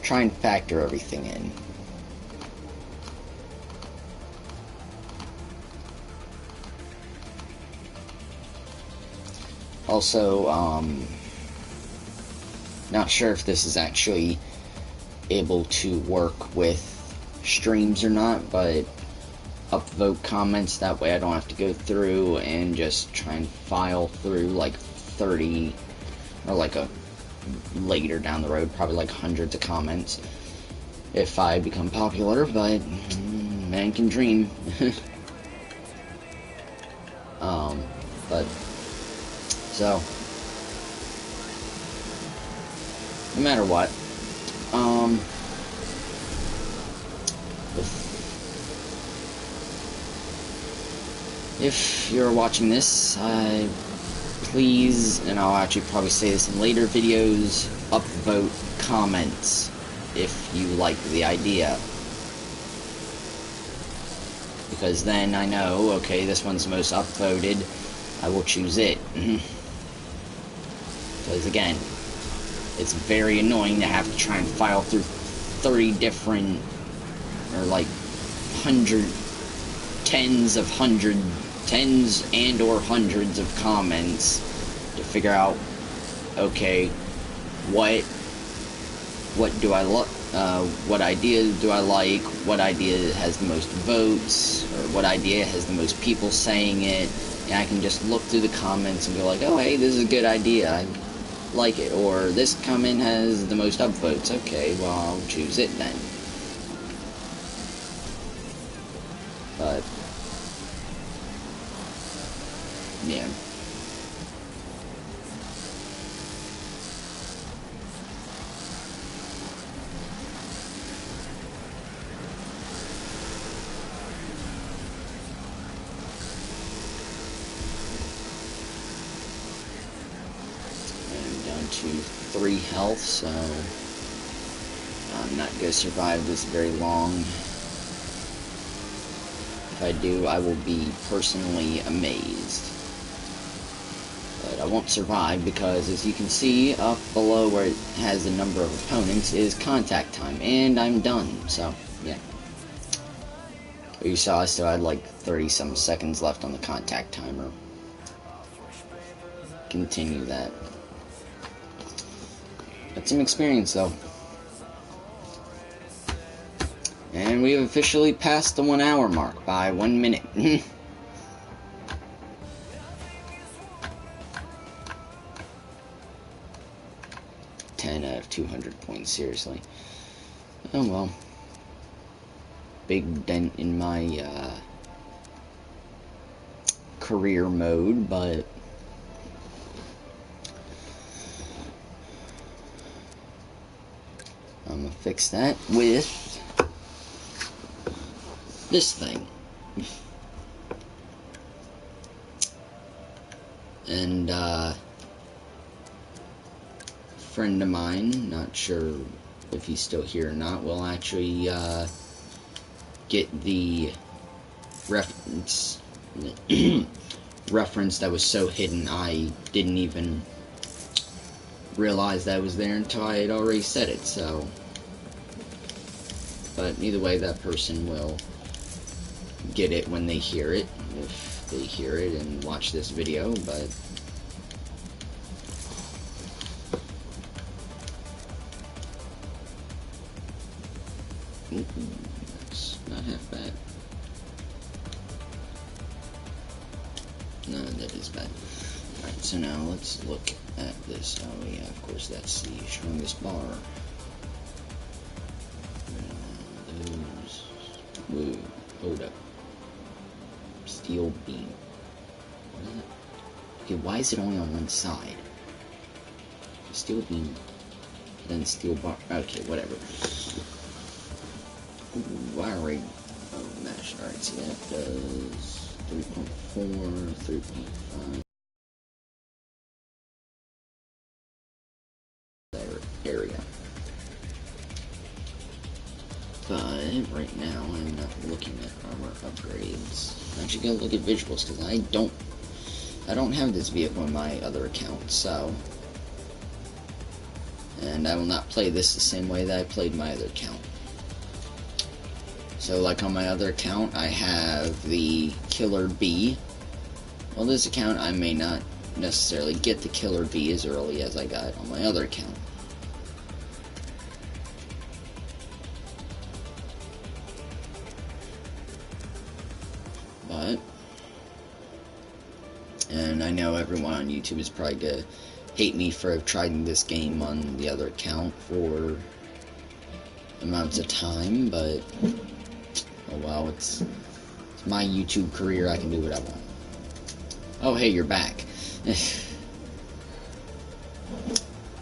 try and factor everything in. Also, not sure if this is actually able to work with streams or not, but upvote comments, that way I don't have to go through and just try and file through like 30, or like a later down the road, probably like hundreds of comments if I become popular, but man can dream. But so no matter what, if you're watching this, please, and I'll actually probably say this in later videos, upvote comments if you like the idea. Because then I know, okay, this one's the most upvoted, I will choose it. Because again, it's very annoying to have to try and file through 30 different, or like tens and or hundreds of comments to figure out, okay, what do I look, what idea do I like, what idea has the most votes, or what idea has the most people saying it, and I can just look through the comments and go like, oh hey, this is a good idea, I like it, or this comment has the most upvotes, okay, well I'll choose it then. But yeah. to 3 health, so I'm not going to survive this very long. If I do, I will be personally amazed. But I won't survive because, as you can see, up below where it has the number of opponents is contact time, and I'm done, so, yeah. But you saw I still had like 30-some seconds left on the contact timer. Continue that. Got some experience, though. And we have officially passed the 1 hour mark by 1 minute. 10 out of 200 points, seriously. Oh well. Big dent in my career mode, but I'm gonna fix that with this thing. And a friend of mine, not sure if he's still here or not, will actually get the reference reference that was so hidden I didn't even realize that was there until I had already said it, so. But either way, that person will get it when they hear it, if they hear it and watch this video, but it's not half bad. No, that is bad. Alright, so now let's look at this. Oh yeah, of course that's the strongest bar. Whoa, hold up. Steel beam. What? Okay, why is it only on one side? Steel beam, then steel bar. Okay, whatever. Wiring. Oh, mesh. Alright, so that does 3.4, 3.5. Area. But right now I'm not looking at armor upgrades. I'm actually gonna look at visuals because I don't have this vehicle in my other account, so, and I will not play this the same way that I played my other account. So like on my other account I have the Killer B. Well, this account I may not necessarily get the Killer B as early as I got on my other account. But, and I know everyone on YouTube is probably gonna hate me for trying this game on the other account for amounts of time, but oh well, it's my YouTube career, I can do what I want. Oh hey, you're back.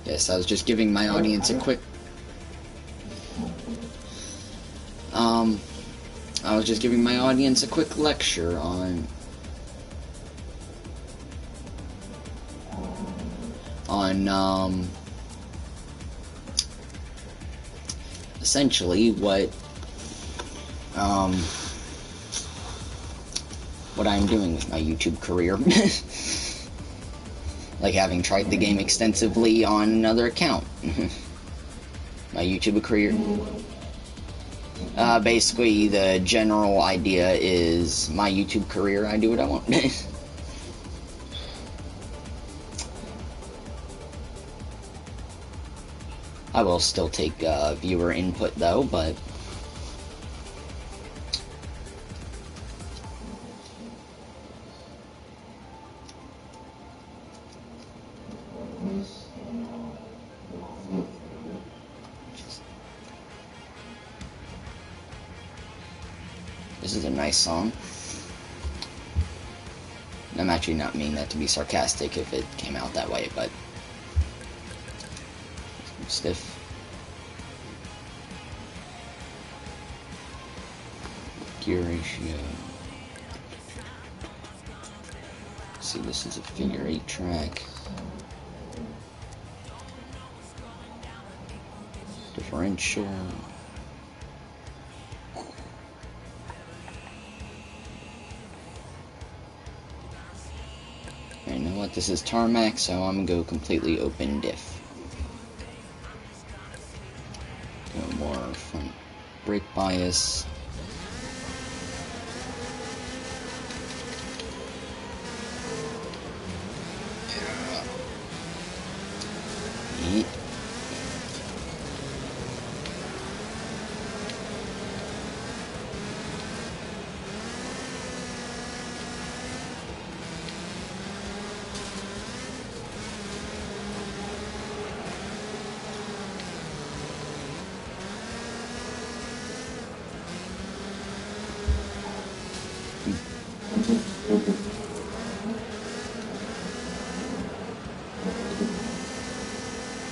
Yes, I was just giving my audience a quick lecture on essentially what I'm doing with my YouTube career. Like having tried the game extensively on another account. My YouTube career. Basically, the general idea is my YouTube career, I do what I want. I will still take viewer input though, but this is a nice song. I'm actually not meaning that to be sarcastic if it came out that way, but stiff. Gear ratio. See, this is a figure 8 track. differential. You know what? This is tarmac, so I'm gonna go completely open diff. Go more front brake bias. Yeet.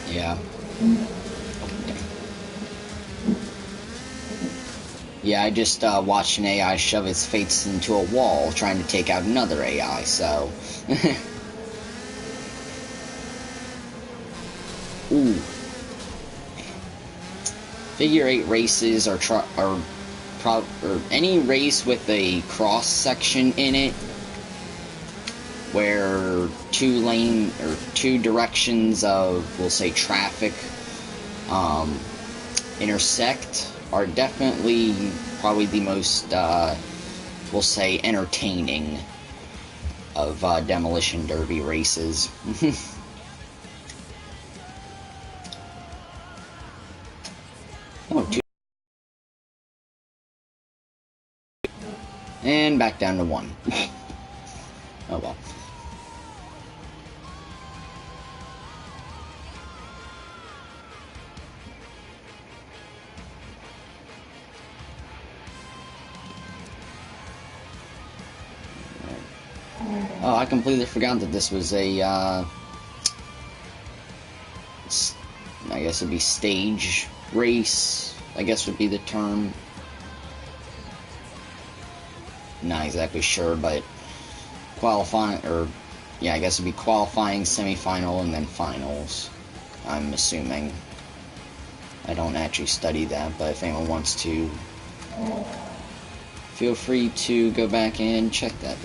Yeah. Yeah, I just watched an AI shove its face into a wall trying to take out another AI, so... Ooh. Figure 8 races or any race with a cross section in it where two directions of, we'll say, traffic intersect are definitely probably the most we'll say entertaining of demolition derby races. And back down to 1. Oh well. Oh, I completely forgot that this was a, I guess it'd be stage race, I guess would be the term. Not exactly sure, but qualifying, or, yeah, I guess it'd be qualifying, semifinal, and then finals, I'm assuming. I don't actually study that, but if anyone wants to, feel free to go back and check that.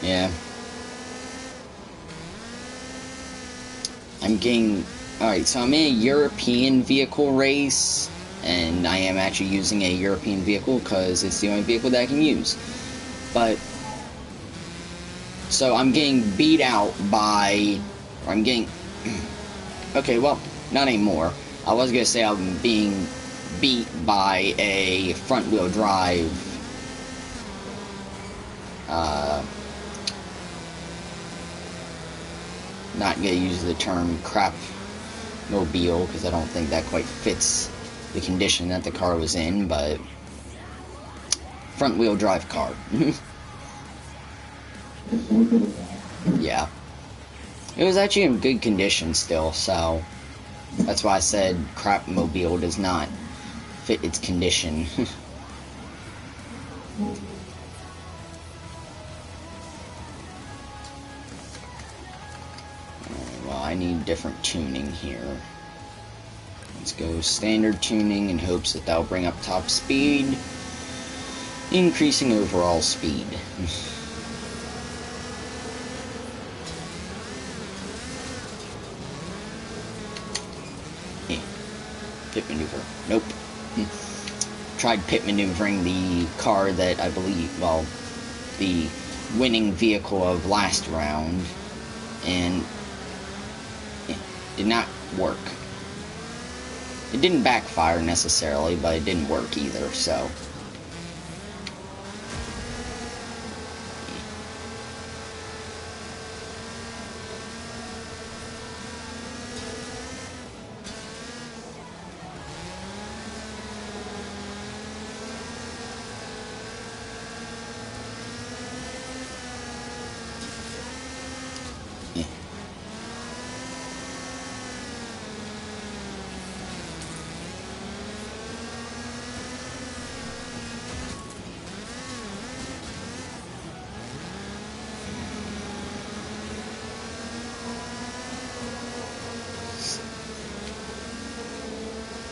Yeah. Alright, so I'm in a European vehicle race, and I am actually using a European vehicle because it's the only vehicle that I can use. But, so I'm getting beat out by, or I'm getting, okay, well, not anymore. I was going to say I'm being beat by a front-wheel drive, not going to use the term crap mobile, because I don't think that quite fits the condition that the car was in, but front-wheel drive car. Yeah. It was actually in good condition still, so that's why I said crap mobile does not fit its condition. Well, I need different tuning here. Let's go standard tuning in hopes that that'll bring up top speed, increasing overall speed. Pit maneuver. Nope. Tried pit maneuvering the car that I believe, well, the winning vehicle of last round, and it did not work. It didn't backfire necessarily, but it didn't work either, so.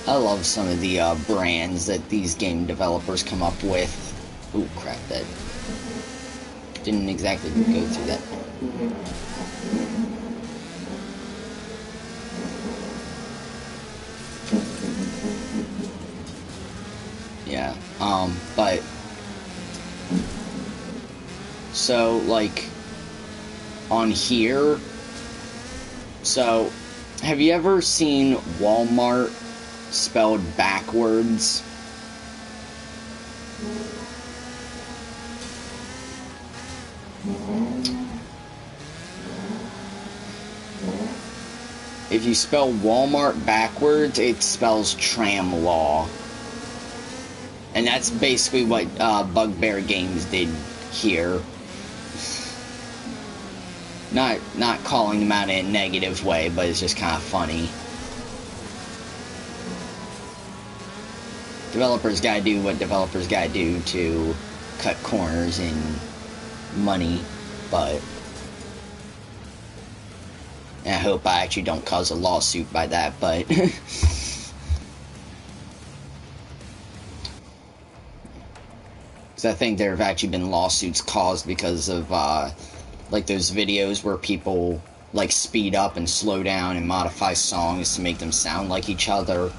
I love some of the brands that these game developers come up with. Ooh, crap, that didn't exactly go through that. Yeah, but so, like, on here, so, have you ever seen Walmart spelled backwards? If you spell Walmart backwards, it spells tram law. And that's basically what Bugbear Games did here. Not calling them out in a negative way, but it's just kind of funny. Developers gotta do what developers gotta do to cut corners in money, but I hope I actually don't cause a lawsuit by that, but because I think there have actually been lawsuits caused because of like those videos where people like speed up and slow down and modify songs to make them sound like each other.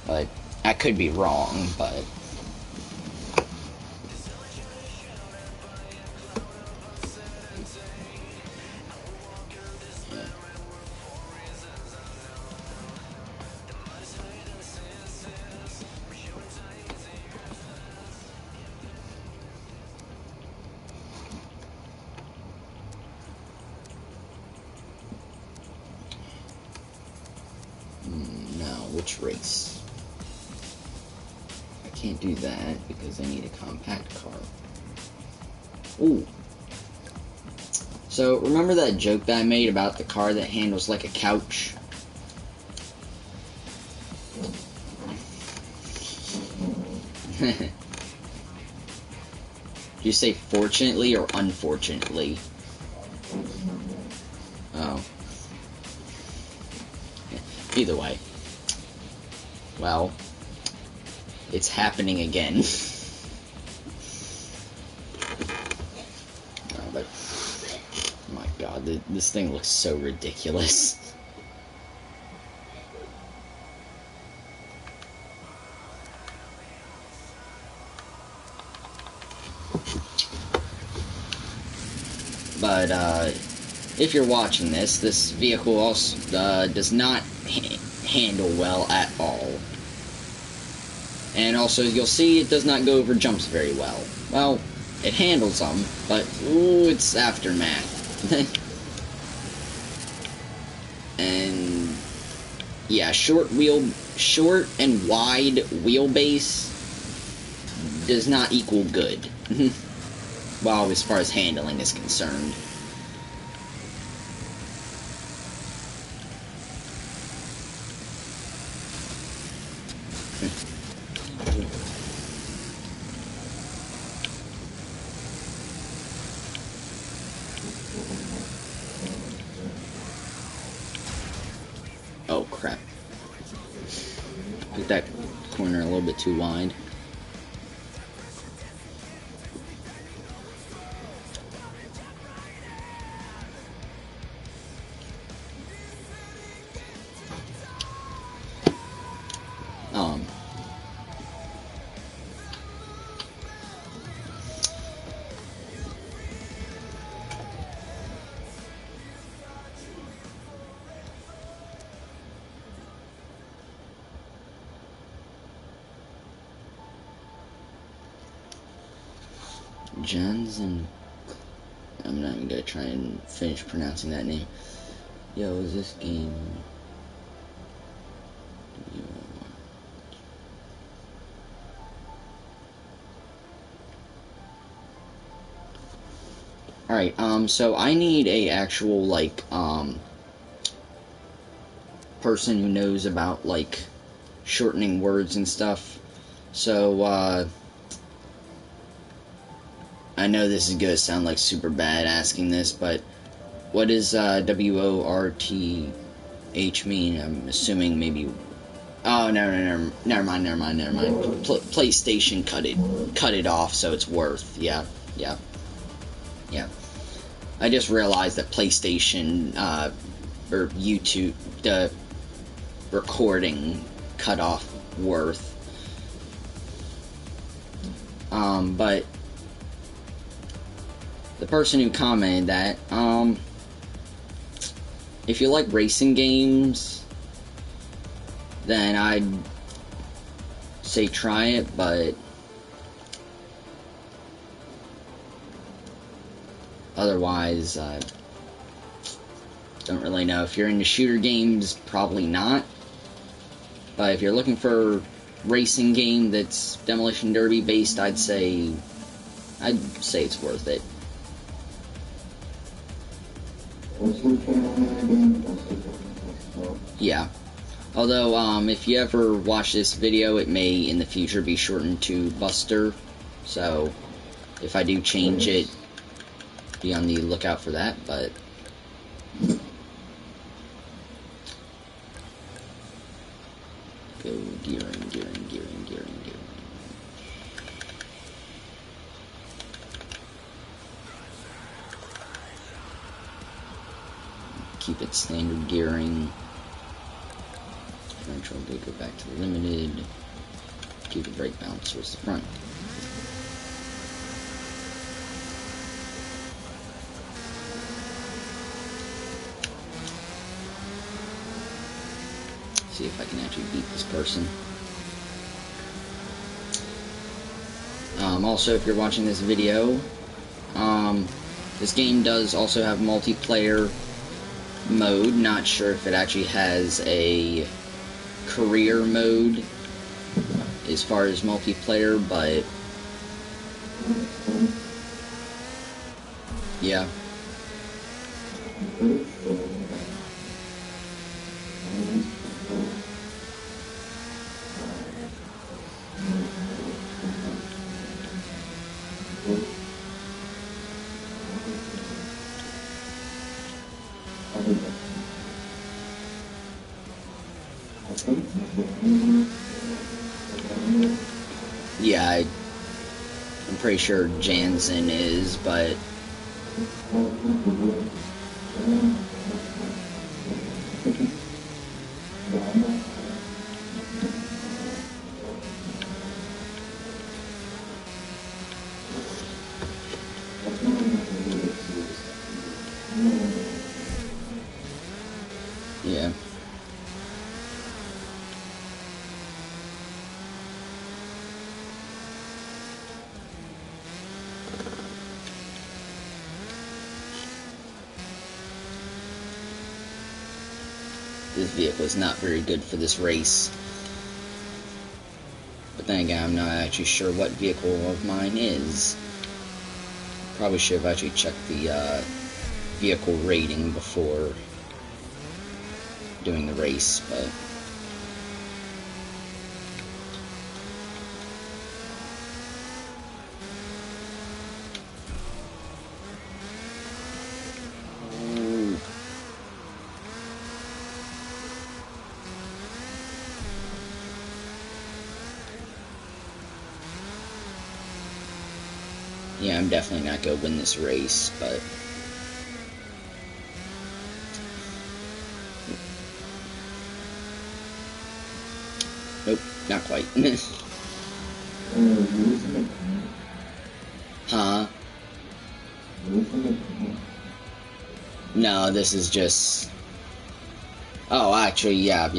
But I could be wrong, but which race? I can't do that because I need a compact car. Ooh. So, remember that joke that I made about the car that handles like a couch? Did you say fortunately or unfortunately? Oh. Either way. Well, it's happening again. Oh, but, oh my god, this thing looks so ridiculous. But, if you're watching this vehicle also does not handle well at all. And also, you'll see it does not go over jumps very well. Well, it handles them, but, ooh, it's aftermath. And, yeah, short and wide wheelbase does not equal good. Well, as far as handling is concerned. Oh, crap. Put that corner a little bit too wide. Johnson. I'm not even gonna try and finish pronouncing that name. Yo, is this game? Alright, so I need a actual, like, person who knows about, like, shortening words and stuff. So, I know this is gonna sound like super bad asking this, but what is, WORT H mean? I'm assuming maybe. Oh, no, never mind. PlayStation cut it off, so it's worth. Yeah. I just realized that PlayStation, or YouTube, the recording cut off worth. But the person who commented that, if you like racing games, then I'd say try it, but otherwise, don't really know. If you're into shooter games, probably not. But if you're looking for a racing game that's Demolition Derby based, I'd say it's worth it. Yeah. Although, if you ever watch this video, it may in the future be shortened to Buster. So, if I do change it, be on the lookout for that, but go gearing. Keep it standard gearing. Differential, go back to the limited. Keep the brake balance towards the front. See if I can actually beat this person. Also, if you're watching this video, this game does also have multiplayer mode. Not sure if it actually has a career mode as far as multiplayer, but yeah. Yeah, I'm pretty sure Jansen is, but yeah. This vehicle is not very good for this race. But then again, I'm not actually sure what vehicle of mine is. Probably should have actually checked the vehicle rating before doing the race, but yeah, I'm definitely not going to win this race, but nope, not quite. Huh? No, this is just... Oh, actually, yeah,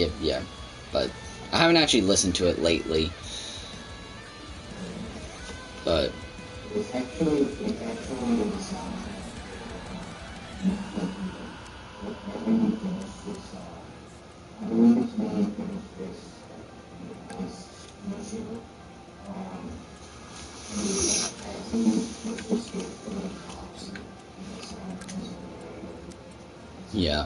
but I haven't actually listened to it lately, but It's actually I believe it's made from this music. yeah.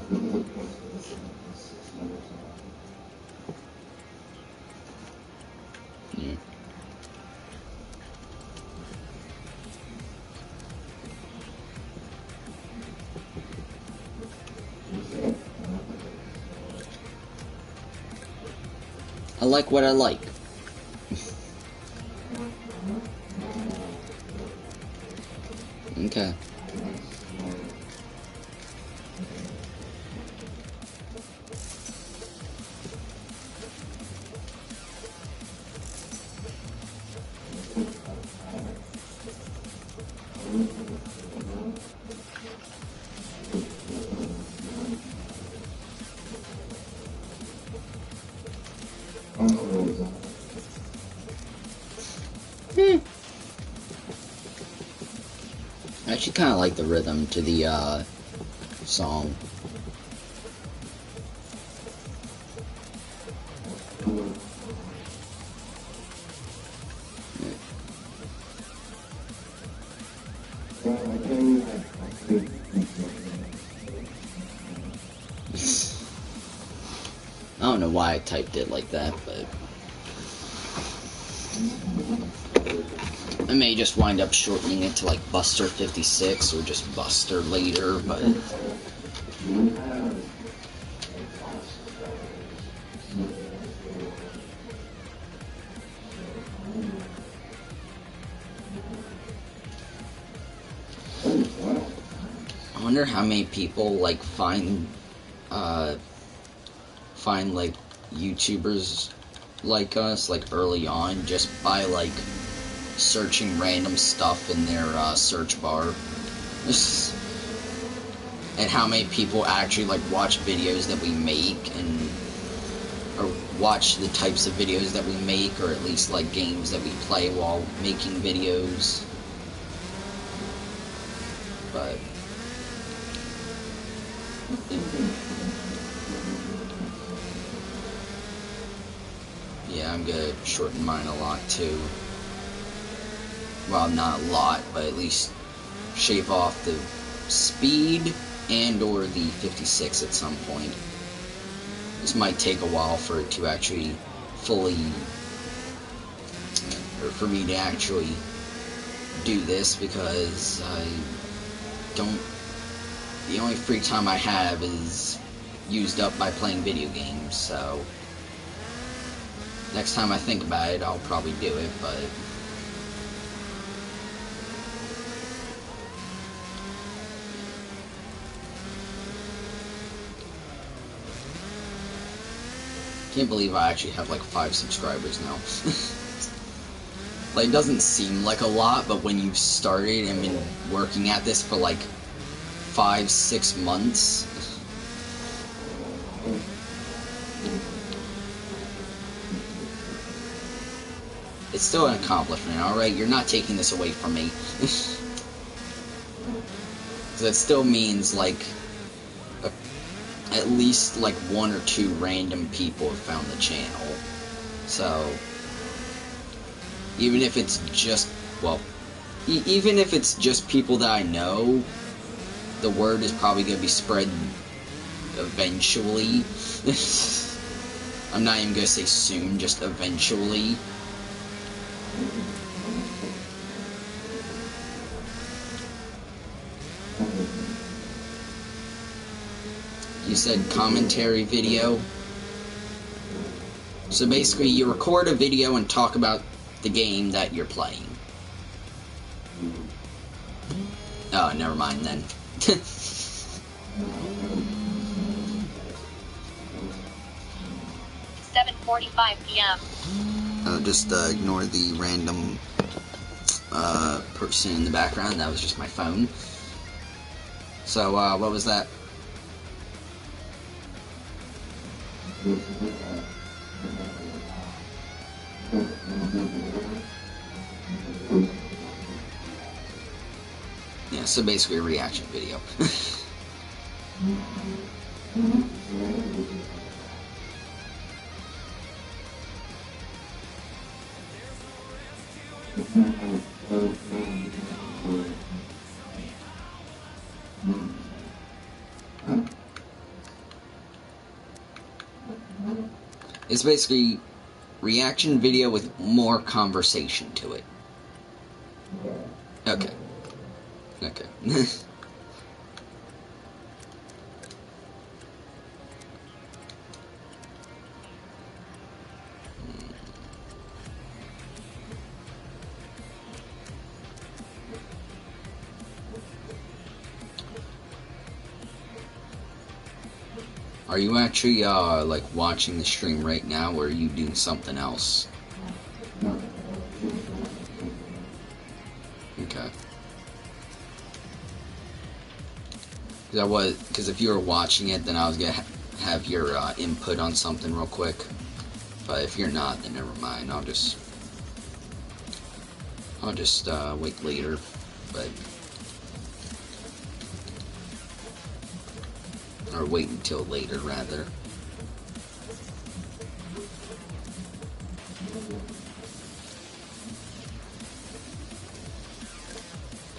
Yeah. I like what I like. Okay. I actually kind of like the rhythm to the song. I don't know why I typed it like that, but I may just wind up shortening it to like Buster 56 or just Buster later, but I wonder how many people like find like YouTubers like us like early on just by like searching random stuff in their search bar. And how many people actually like watch videos that we make and or watch the types of videos that we make, or at least like games that we play while making videos. But yeah, I'm gonna shorten mine a lot too. Well, not a lot, but at least shave off the speed and or the 56 at some point. This might take a while for it to actually fully, or for me to actually do this, because the only free time I have is used up by playing video games, so next time I think about it, I'll probably do it, but can't believe I actually have like 5 subscribers now. Like, it doesn't seem like a lot, but when you've started and been working at this for like 5-6 months, it's still an accomplishment, alright? You're not taking this away from me. So that still means like at least like 1 or 2 random people have found the channel. So even if it's just, well, even if it's just people that I know, the word is probably going to be spread eventually. I'm not even going to say soon, just eventually. You said commentary video. So basically you record a video and talk about the game that you're playing. Oh, never mind then. 7:45 p.m. Just ignore the random person in the background. That was just my phone. So, what was that? Yeah, so basically a reaction video. It's basically reaction video with more conversation to it. Okay. Okay. Are you actually, like, watching the stream right now, or are you doing something else? Okay. Because if you were watching it, then I was gonna have your input on something real quick. But if you're not, then never mind. I'll just wait later. But or wait until later, rather.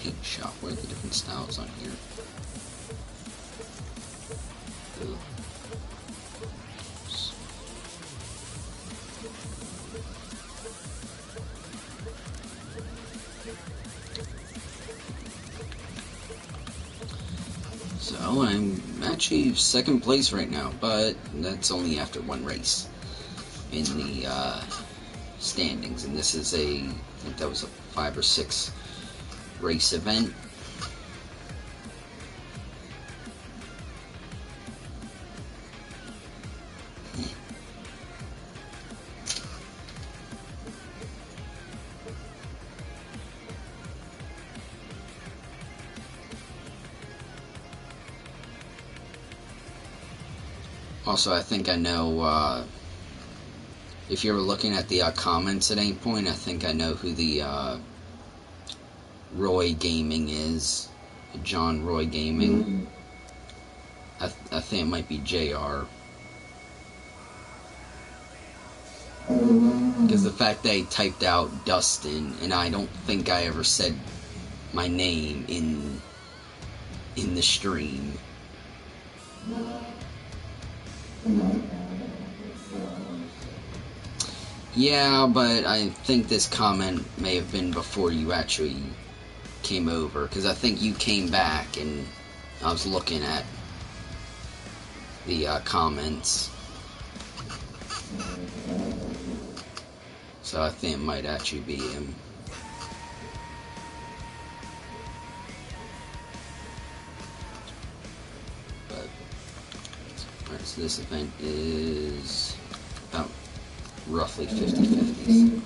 Paint shop. What are the different styles on here? Ugh. So I'm actually second place right now, but that's only after one race in the standings, and this is I think that was a 5 or 6 race event. Also, I think I know, if you were looking at the comments at any point, I think I know who the Roy Gaming is. John Roy Gaming. I think it might be JR. Because the fact they typed out Dustin, and I don't think I ever said my name in the stream. Yeah, but I think this comment may have been before you actually came over, because I think you came back and I was looking at the comments. So I think it might actually be him. But, alright, so this event is about roughly 50-50s.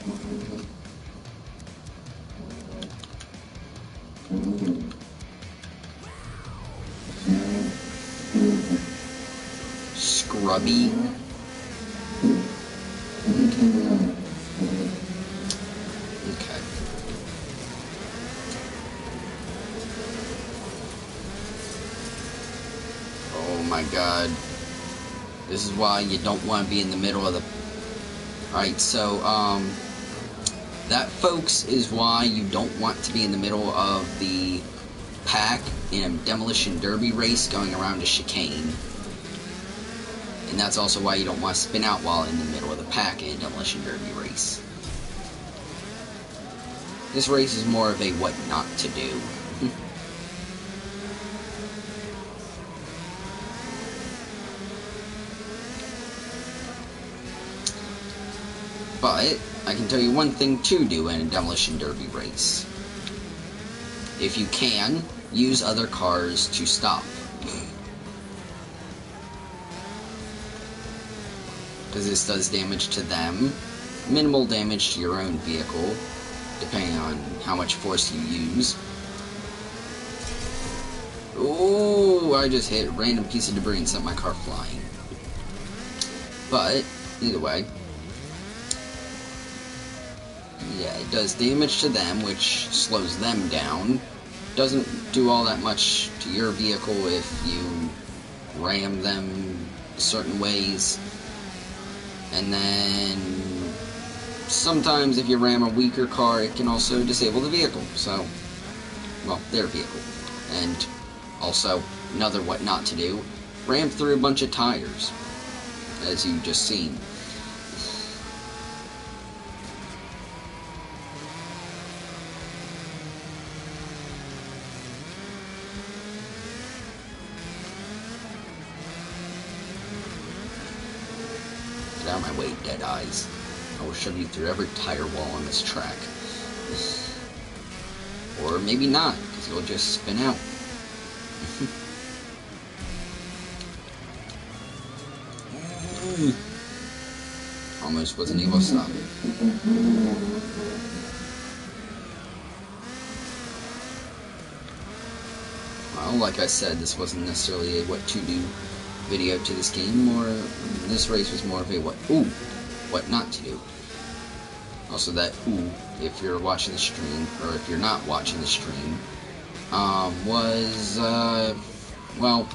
Scrubby. Okay. Oh my god. This is why you don't want to be in the middle of the... Alright, so, that, folks, is why you don't want to be in the middle of the pack in a demolition derby race going around a chicane. And that's also why you don't want to spin out while in the middle of the pack in a demolition derby race. This race is more of a what not to do. But I can tell you one thing to do in a demolition derby race. If you can, use other cars to stop. Because this does damage to them, minimal damage to your own vehicle, depending on how much force you use. Oh, I just hit a random piece of debris and sent my car flying. But, either way, yeah, it does damage to them, which slows them down. Doesn't do all that much to your vehicle if you ram them certain ways. And then sometimes if you ram a weaker car, it can also disable the vehicle. So, well, their vehicle. And also, another what not to do, ram through a bunch of tires, as you just seen. Out of my way, dead eyes. I will shove you through every tire wall on this track. Or maybe not, because you'll just spin out. Almost wasn't able to stop it. Well, like I said, this wasn't necessarily a what to do video to this game, this race was more of a what not to do. Also that if you're watching the stream, or if you're not watching the stream, was, well,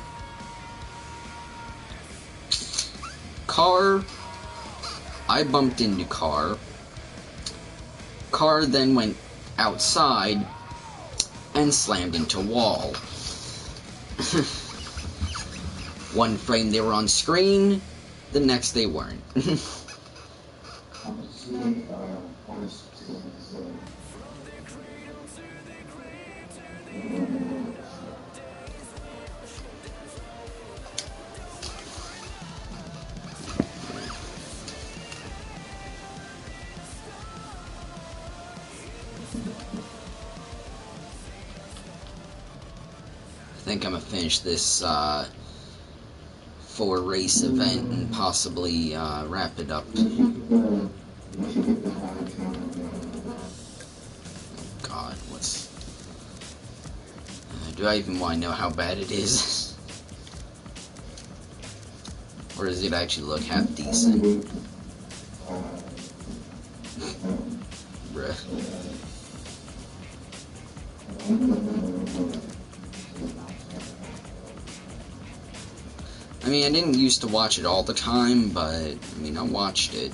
car, I bumped into car then went outside and slammed into wall. One frame they were on screen, the next they weren't. I think I'm gonna finish this 4-race event and possibly wrap it up. God, what's... do I even want to know how bad it is? Or does it actually look half decent? Bruh. I mean, I didn't used to watch it all the time, but, I mean, I watched it.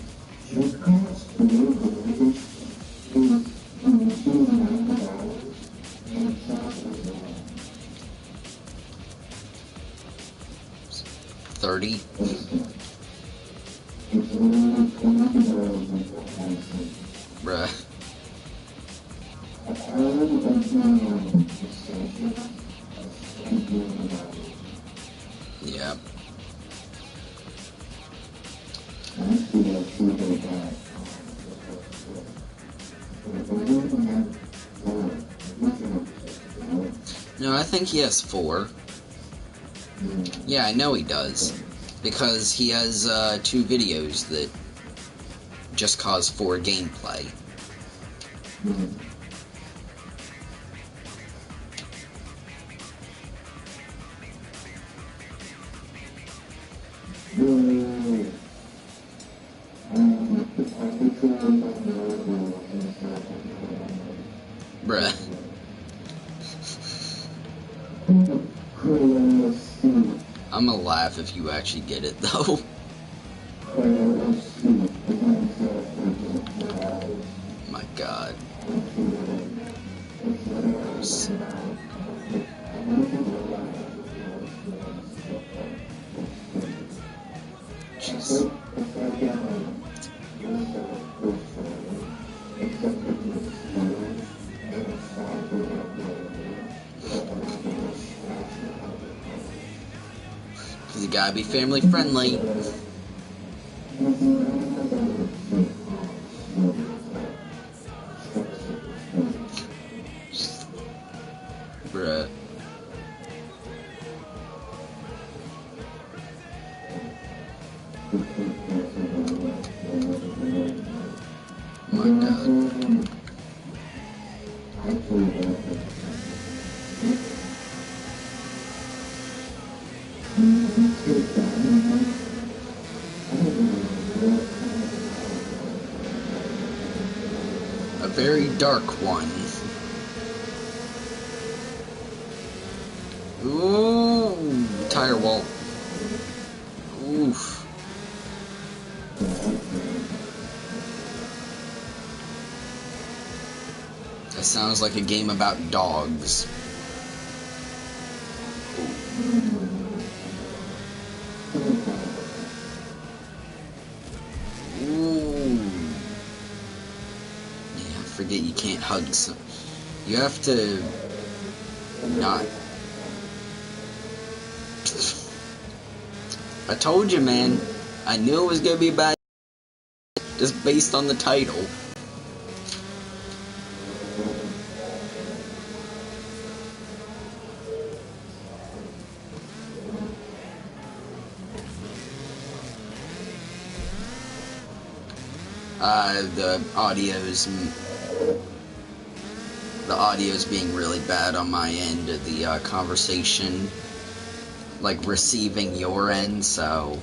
$30. Bruh. Yep. No, I think he has 4. Yeah, I know he does. Because he has 2 videos that just cause 4 gameplay. Bruh. I'm gonna laugh if you actually get it, though. My God. Jeez. You gotta be family friendly. Bruh. My God. A very dark one. Ooh, tire wall. Oof. That sounds like a game about dogs. Forget you can't hug some. You have to not. I told you, man. I knew it was gonna be bad just based on the title. The audio's being really bad on my end of the conversation, like receiving your end, so.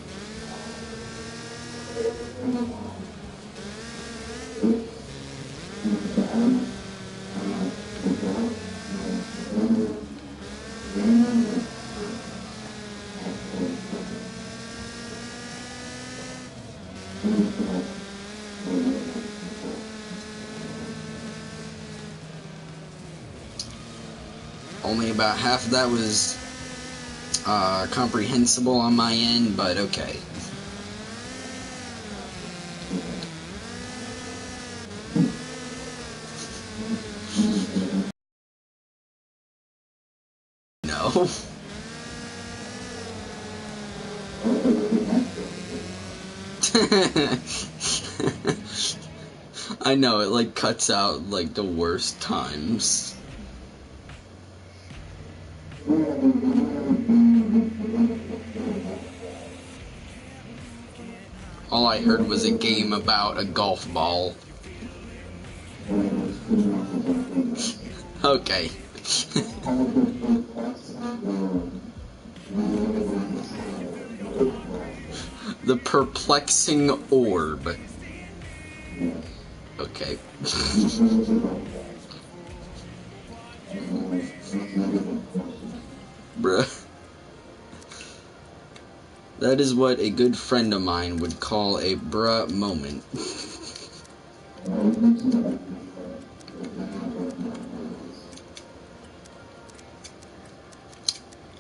Only about half of that was comprehensible on my end, but okay. No. I know, it like cuts out like the worst times. All I heard was a game about a golf ball. Okay. The perplexing orb. Okay. Bruh. That is what a good friend of mine would call a bruh moment.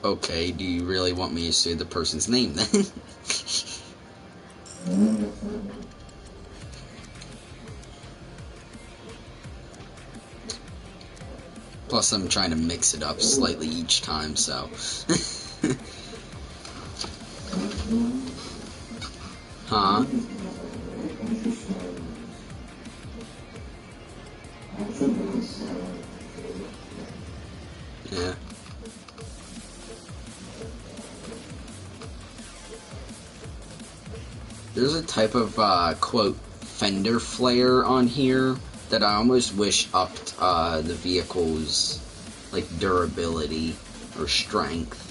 Okay, do you really want me to say the person's name then? Plus, I'm trying to mix it up slightly each time, so. Huh? Yeah. There's a type of, quote, fender flare on here that I almost wish upped, the vehicle's, like, durability or strength.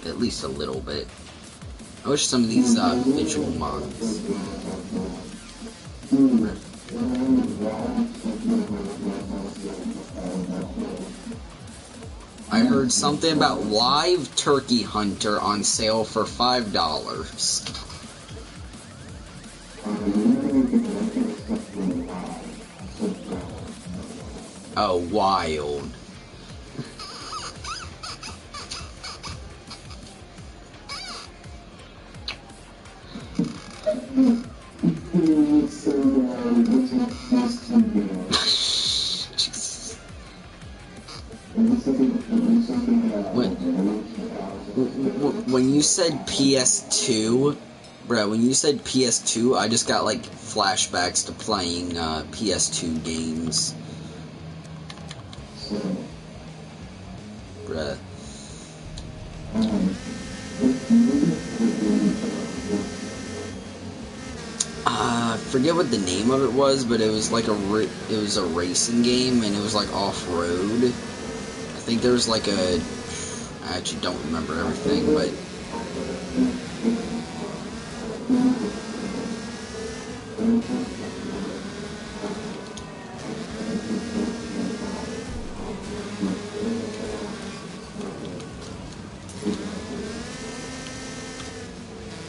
At least a little bit. I wish some of these, visual mods. I heard something about Live Turkey Hunter on sale for $5. Oh, wild. When you said PS2, bro, when you said PS2, I just got, like, flashbacks to playing, PS2 games. Bruh. I forget what the name of it was, but it was like it was a racing game, and it was like off-road. I think there was like I actually don't remember everything, but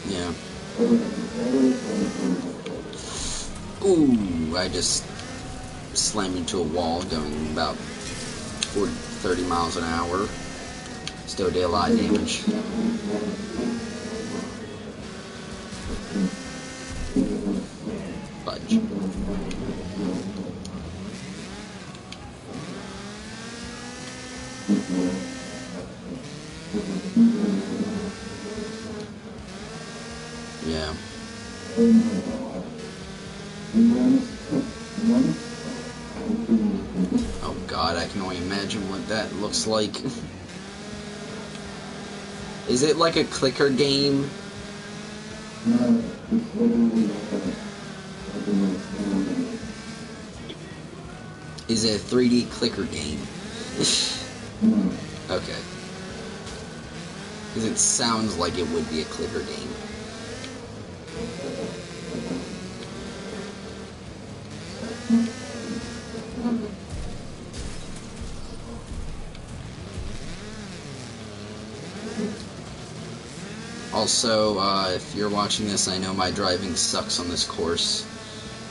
yeah. Ooh, I just slammed into a wall going about 30 miles an hour. Still did a lot of damage. Fudge. Yeah. Oh god, I can only imagine what that looks like. Is it like a clicker game? No, it's literally like a nice game. Is it a 3D clicker game? No. Okay. Because it sounds like it would be a clicker game. Also, if you're watching this, I know my driving sucks on this course.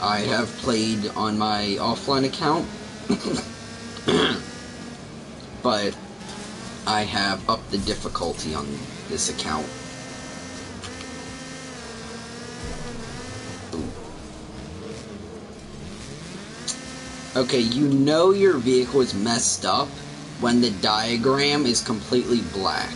I have played on my offline account, but I have upped the difficulty on this account. Okay, you know your vehicle is messed up when the diagram is completely black.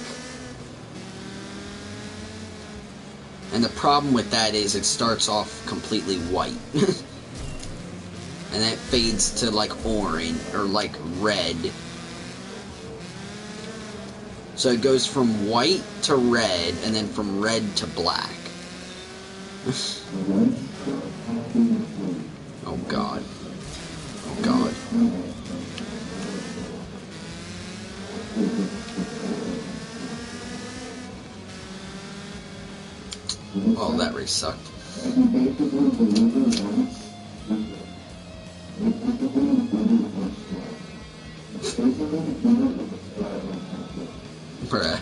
And the problem with that is it starts off completely white. And then it fades to like orange or like red. So it goes from white to red and then from red to black. Oh god. Oh god. Oh, that race sucked. Bruh.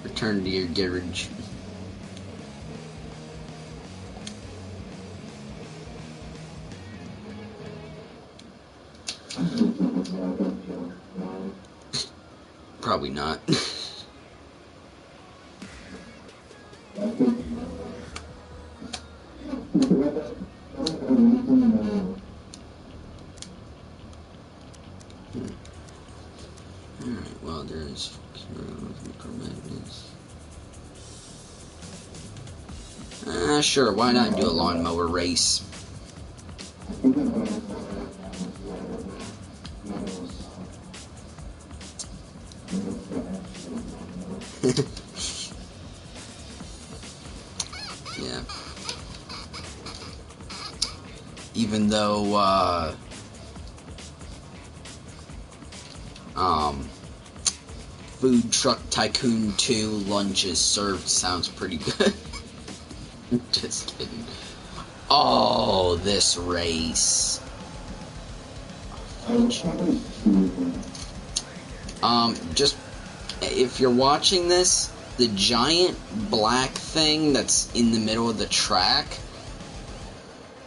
Return to your garage. Probably not. Alright, well, there's sure, why not do a lawnmower race? Yeah. Even though, Food Truck Tycoon 2 lunches served sounds pretty good. Just kidding. Oh, this race. Just, if you're watching this, the giant black thing that's in the middle of the track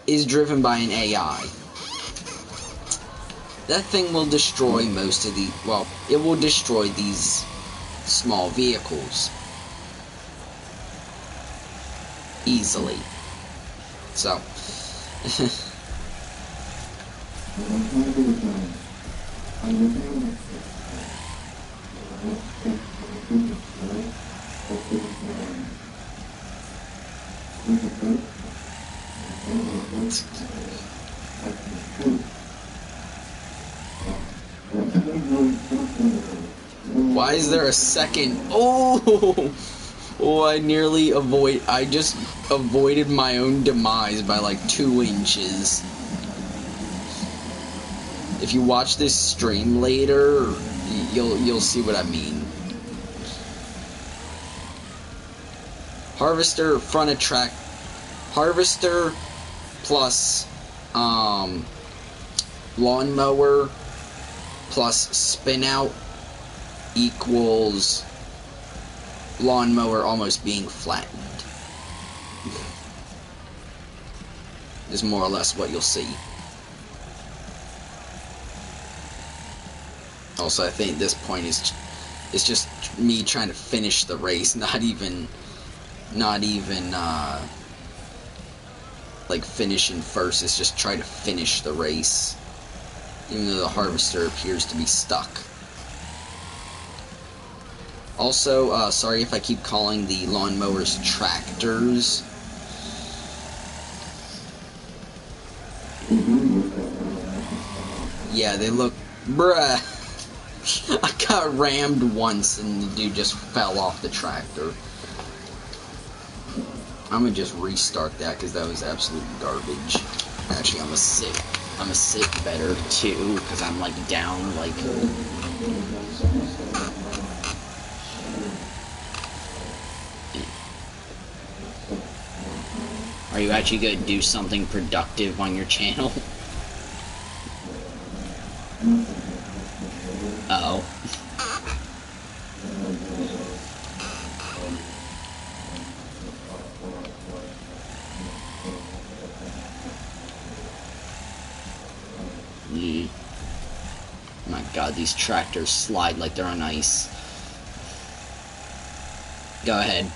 is driven by an AI. That thing will destroy most of the, well, it will destroy these small vehicles. Easily. So. Why is there a second? Oh! Oh, I just avoided my own demise by like 2 inches. If you watch this stream later, you'll see what I mean. Harvester, front of track. Harvester plus lawnmower plus spin out equals lawnmower almost being flattened. Is more or less what you'll see. Also, I think this point is just me trying to finish the race, not even like finishing first. It's just try to finish the race, even though the harvester appears to be stuck. Also, sorry if I keep calling the lawnmowers tractors. Yeah, they look... Bruh! I got rammed once and the dude just fell off the tractor. I'm gonna just restart that because that was absolute garbage. Actually, I'm gonna sit better too because I'm like down like. Are you actually gonna do something productive on your channel? Uh-oh. My god, these tractors slide like they're on ice. Go ahead.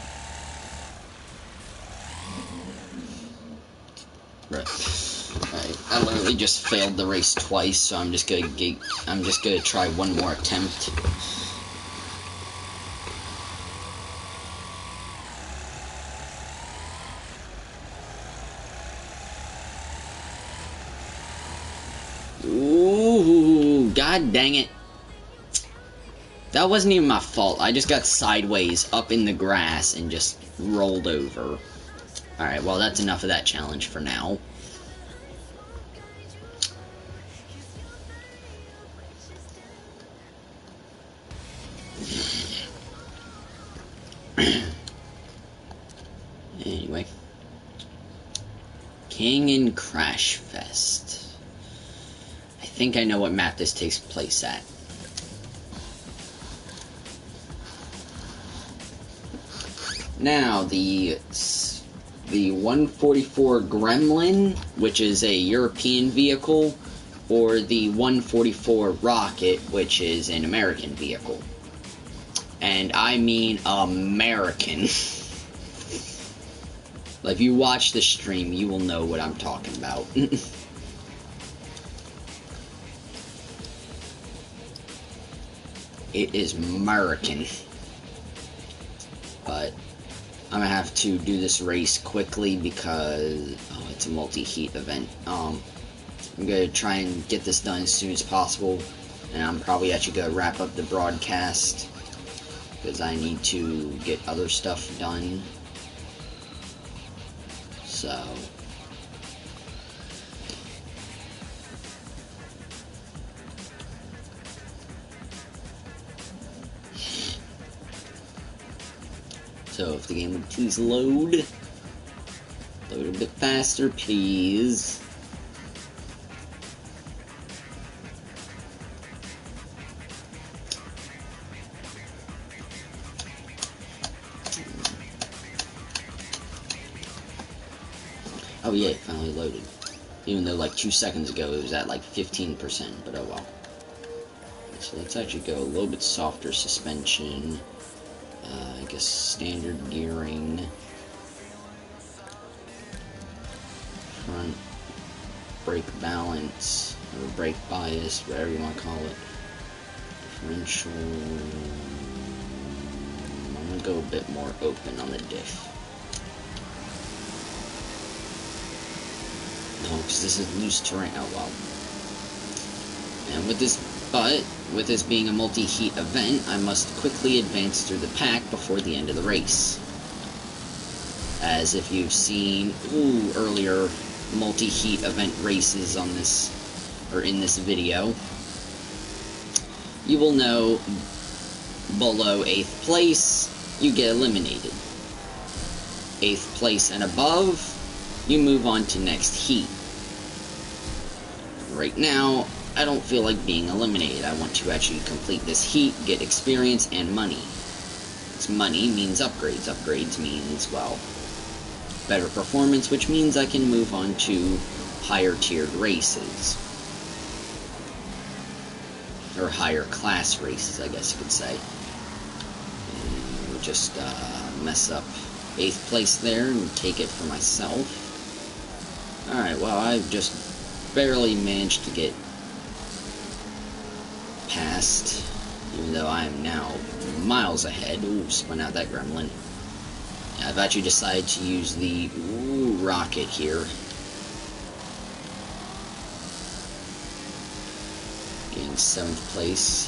Right. I literally just failed the race twice, so I'm just gonna try one more attempt. Ooh, god dang it. That wasn't even my fault. I just got sideways up in the grass and just rolled over. Alright, well, that's enough of that challenge for now. Anyway. King and Crash Fest. I think I know what map this takes place at. Now, the 144 Gremlin, which is a European vehicle, or the 144 Rocket, which is an American vehicle. And I mean American. Like, if you watch the stream, you will know what I'm talking about. It is American. But I'm gonna have to do this race quickly because it's a multi-heat event. I'm gonna try and get this done as soon as possible, and I'm probably actually gonna wrap up the broadcast because I need to get other stuff done. So if the game would please load a bit faster, please. Oh yeah, it finally loaded. Even though like 2 seconds ago it was at like 15%, but oh well. So let's actually go a little bit softer suspension. I guess standard gearing. Front brake balance, or brake bias, whatever you want to call it. Differential. I'm going to go a bit more open on the diff. No, because this is loose terrain. Oh well. And with this being a multi-heat event, I must quickly advance through the pack before the end of the race. As if you've seen earlier multi-heat event races on this, or in this video, you will know below 8th place, you get eliminated. 8th place and above, you move on to next heat. Right now, I don't feel like being eliminated. I want to actually complete this heat, get experience, and money. This money means upgrades. Upgrades means, well, better performance, which means I can move on to higher tiered races. Or higher class races, I guess you could say. And we'll just mess up 8th place there and take it for myself. Alright, well, I've just barely managed to get past, even though I am now miles ahead. Ooh, spun out that gremlin. Yeah, I've actually decided to use the rocket here. Getting 7th place.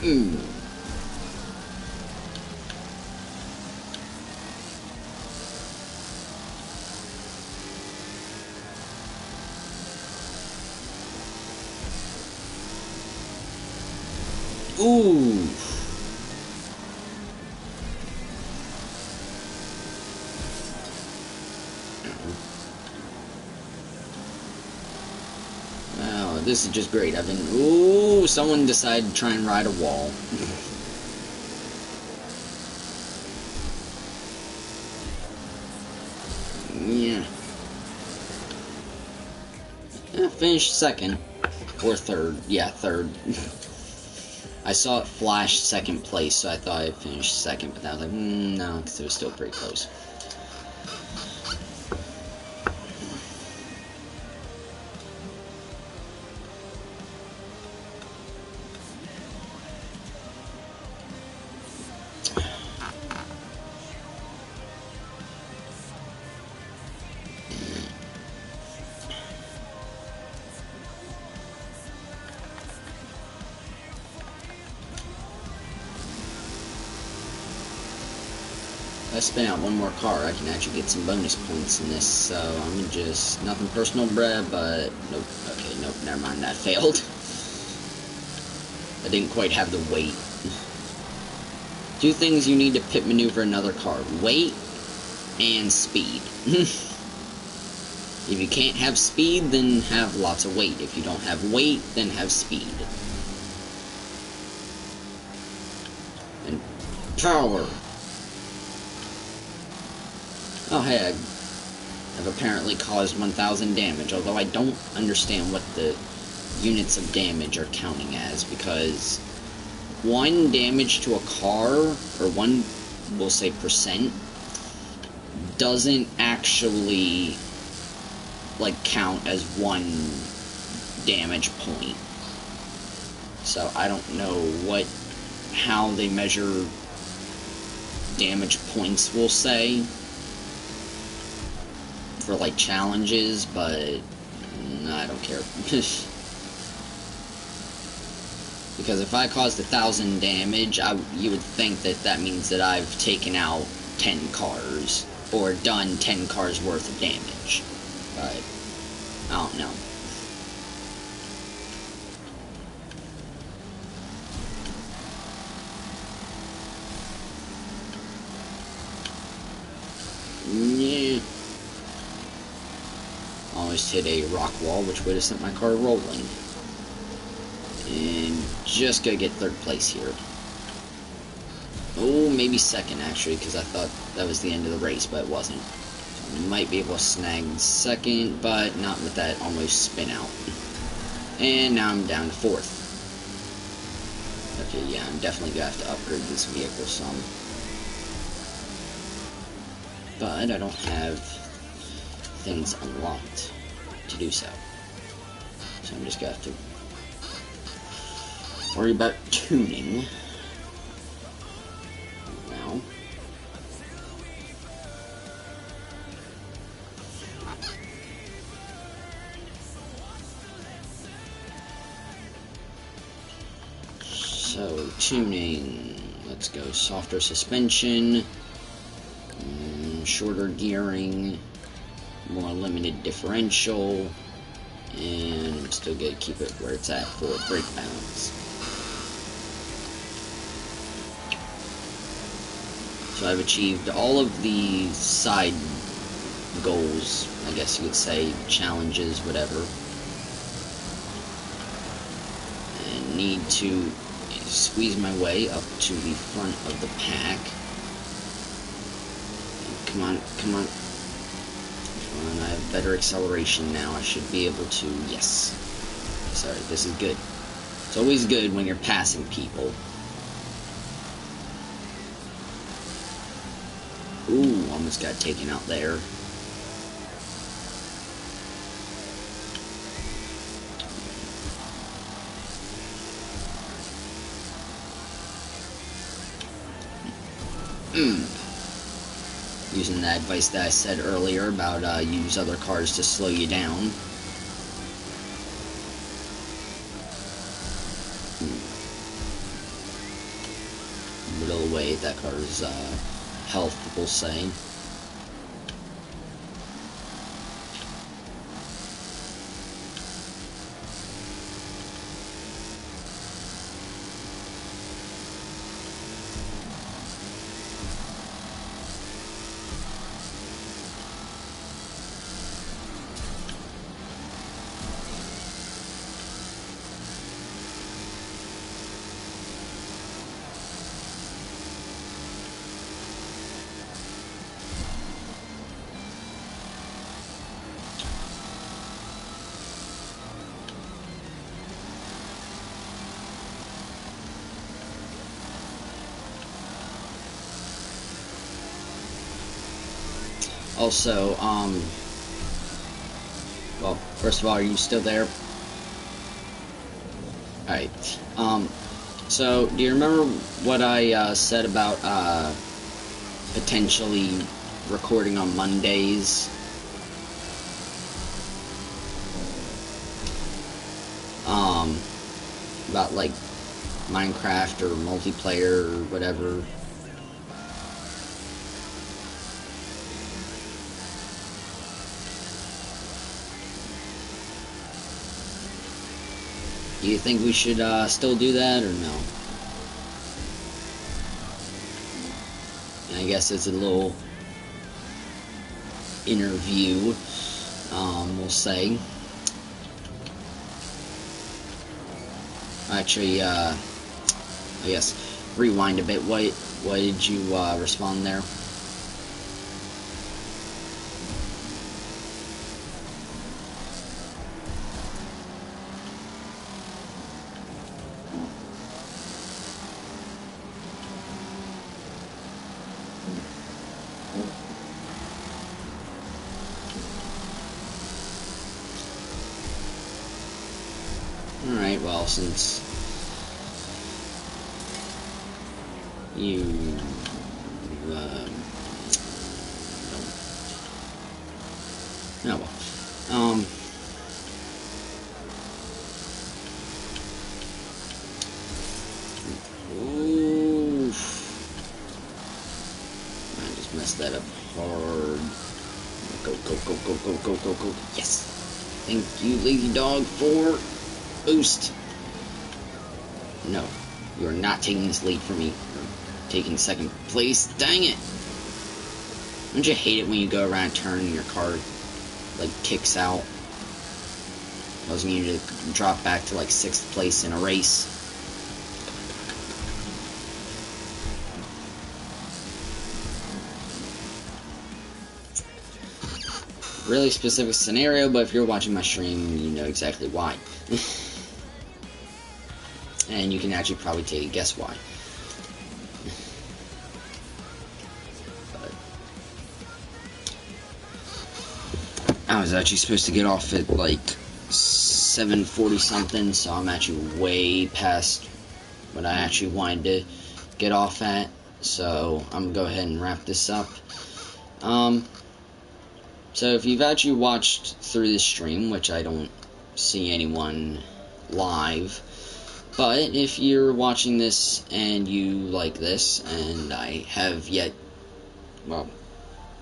Mm. Ooh. Wow, this is just great. I've been... Ooh, someone decided to try and ride a wall. Yeah. Finished second. Or third. Yeah, third. I saw it flash second place, so I thought I finished second, but I was like, no, because it was still pretty close. If I spin out one more car, I can actually get some bonus points in this, so I'm just, nothing personal, bruh, but, nope, okay, nope, never mind, that failed. I didn't quite have the weight. 2 things you need to pit maneuver another car: weight and speed. If you can't have speed, then have lots of weight. If you don't have weight, then have speed. And power. Oh hey, I've apparently caused 1,000 damage, although I don't understand what the units of damage are counting as, because 1 damage to a car, or 1, we'll say percent, doesn't actually, like, count as 1 damage point. So I don't know how they measure damage points, we'll say, for, like, challenges, but I don't care. Because if I caused 1,000 damage, you would think that means that I've taken out 10 cars, or done 10 cars worth of damage. But I don't know. Yeah. Almost hit a rock wall, which would have sent my car rolling. And just gotta get 3rd place here. Oh, maybe 2nd, actually, because I thought that was the end of the race, but it wasn't. So I might be able to snag 2nd, but not with that almost spin out. And now I'm down to 4th. Okay, yeah, I'm definitely gonna have to upgrade this vehicle some. But I don't have things unlocked to do so. So I'm just gonna have to worry about tuning now. So, tuning. Let's go softer suspension, shorter gearing, more limited differential, and I'm still gonna keep it where it's at for brake balance. So I've achieved all of the side goals, I guess you could say, challenges, whatever. And need to squeeze my way up to the front of the pack. Come on, come on. Come on, I have better acceleration now. I should be able to, yes. Sorry, this is good. It's always good when you're passing people. Ooh, almost got taken out there. Using that advice that I said earlier about use other cars to slow you down. whittle away at that car's health, we'll say. Also, well, first of all, are you still there? Alright, so, do you remember what I, said about, potentially recording on Mondays? About, like, Minecraft or multiplayer or whatever. Do you think we should still do that or no? I guess it's a little interview, we'll say. Actually, I guess rewind a bit. What did you respond there? Alright, well, since you don't. Oh well. Oof. I just messed that up hard. Go. Yes. Thank you, lazy dog, for boost. No, you are not taking this lead from me. You're taking second place. Dang it! Don't you hate it when you go around a turn and your car, like, kicks out, causing you to drop back to, like, 6th place in a race? Really specific scenario, but if you're watching my stream, you know exactly why. And you can actually probably take a guess why. But I was actually supposed to get off at like 7:40 something, so I'm actually way past what I actually wanted to get off at. So I'm gonna go ahead and wrap this up. So if you've actually watched through this stream, which I don't see anyone live, but if you're watching this and you like this, and I have yet, well,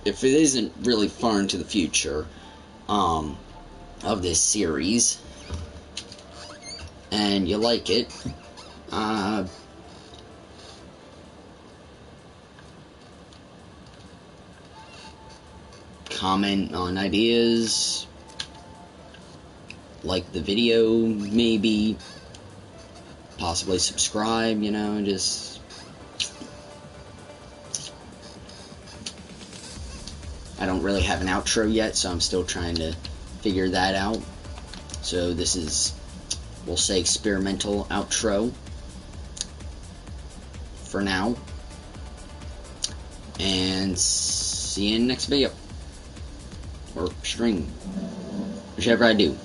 if it isn't really far into the future, of this series, and you like it, comment on ideas, like the video, maybe, possibly subscribe, you know, just... I don't really have an outro yet, so I'm still trying to figure that out. So this is, we'll say, experimental outro for now. And see you in the next video. Or stream. Whichever I do.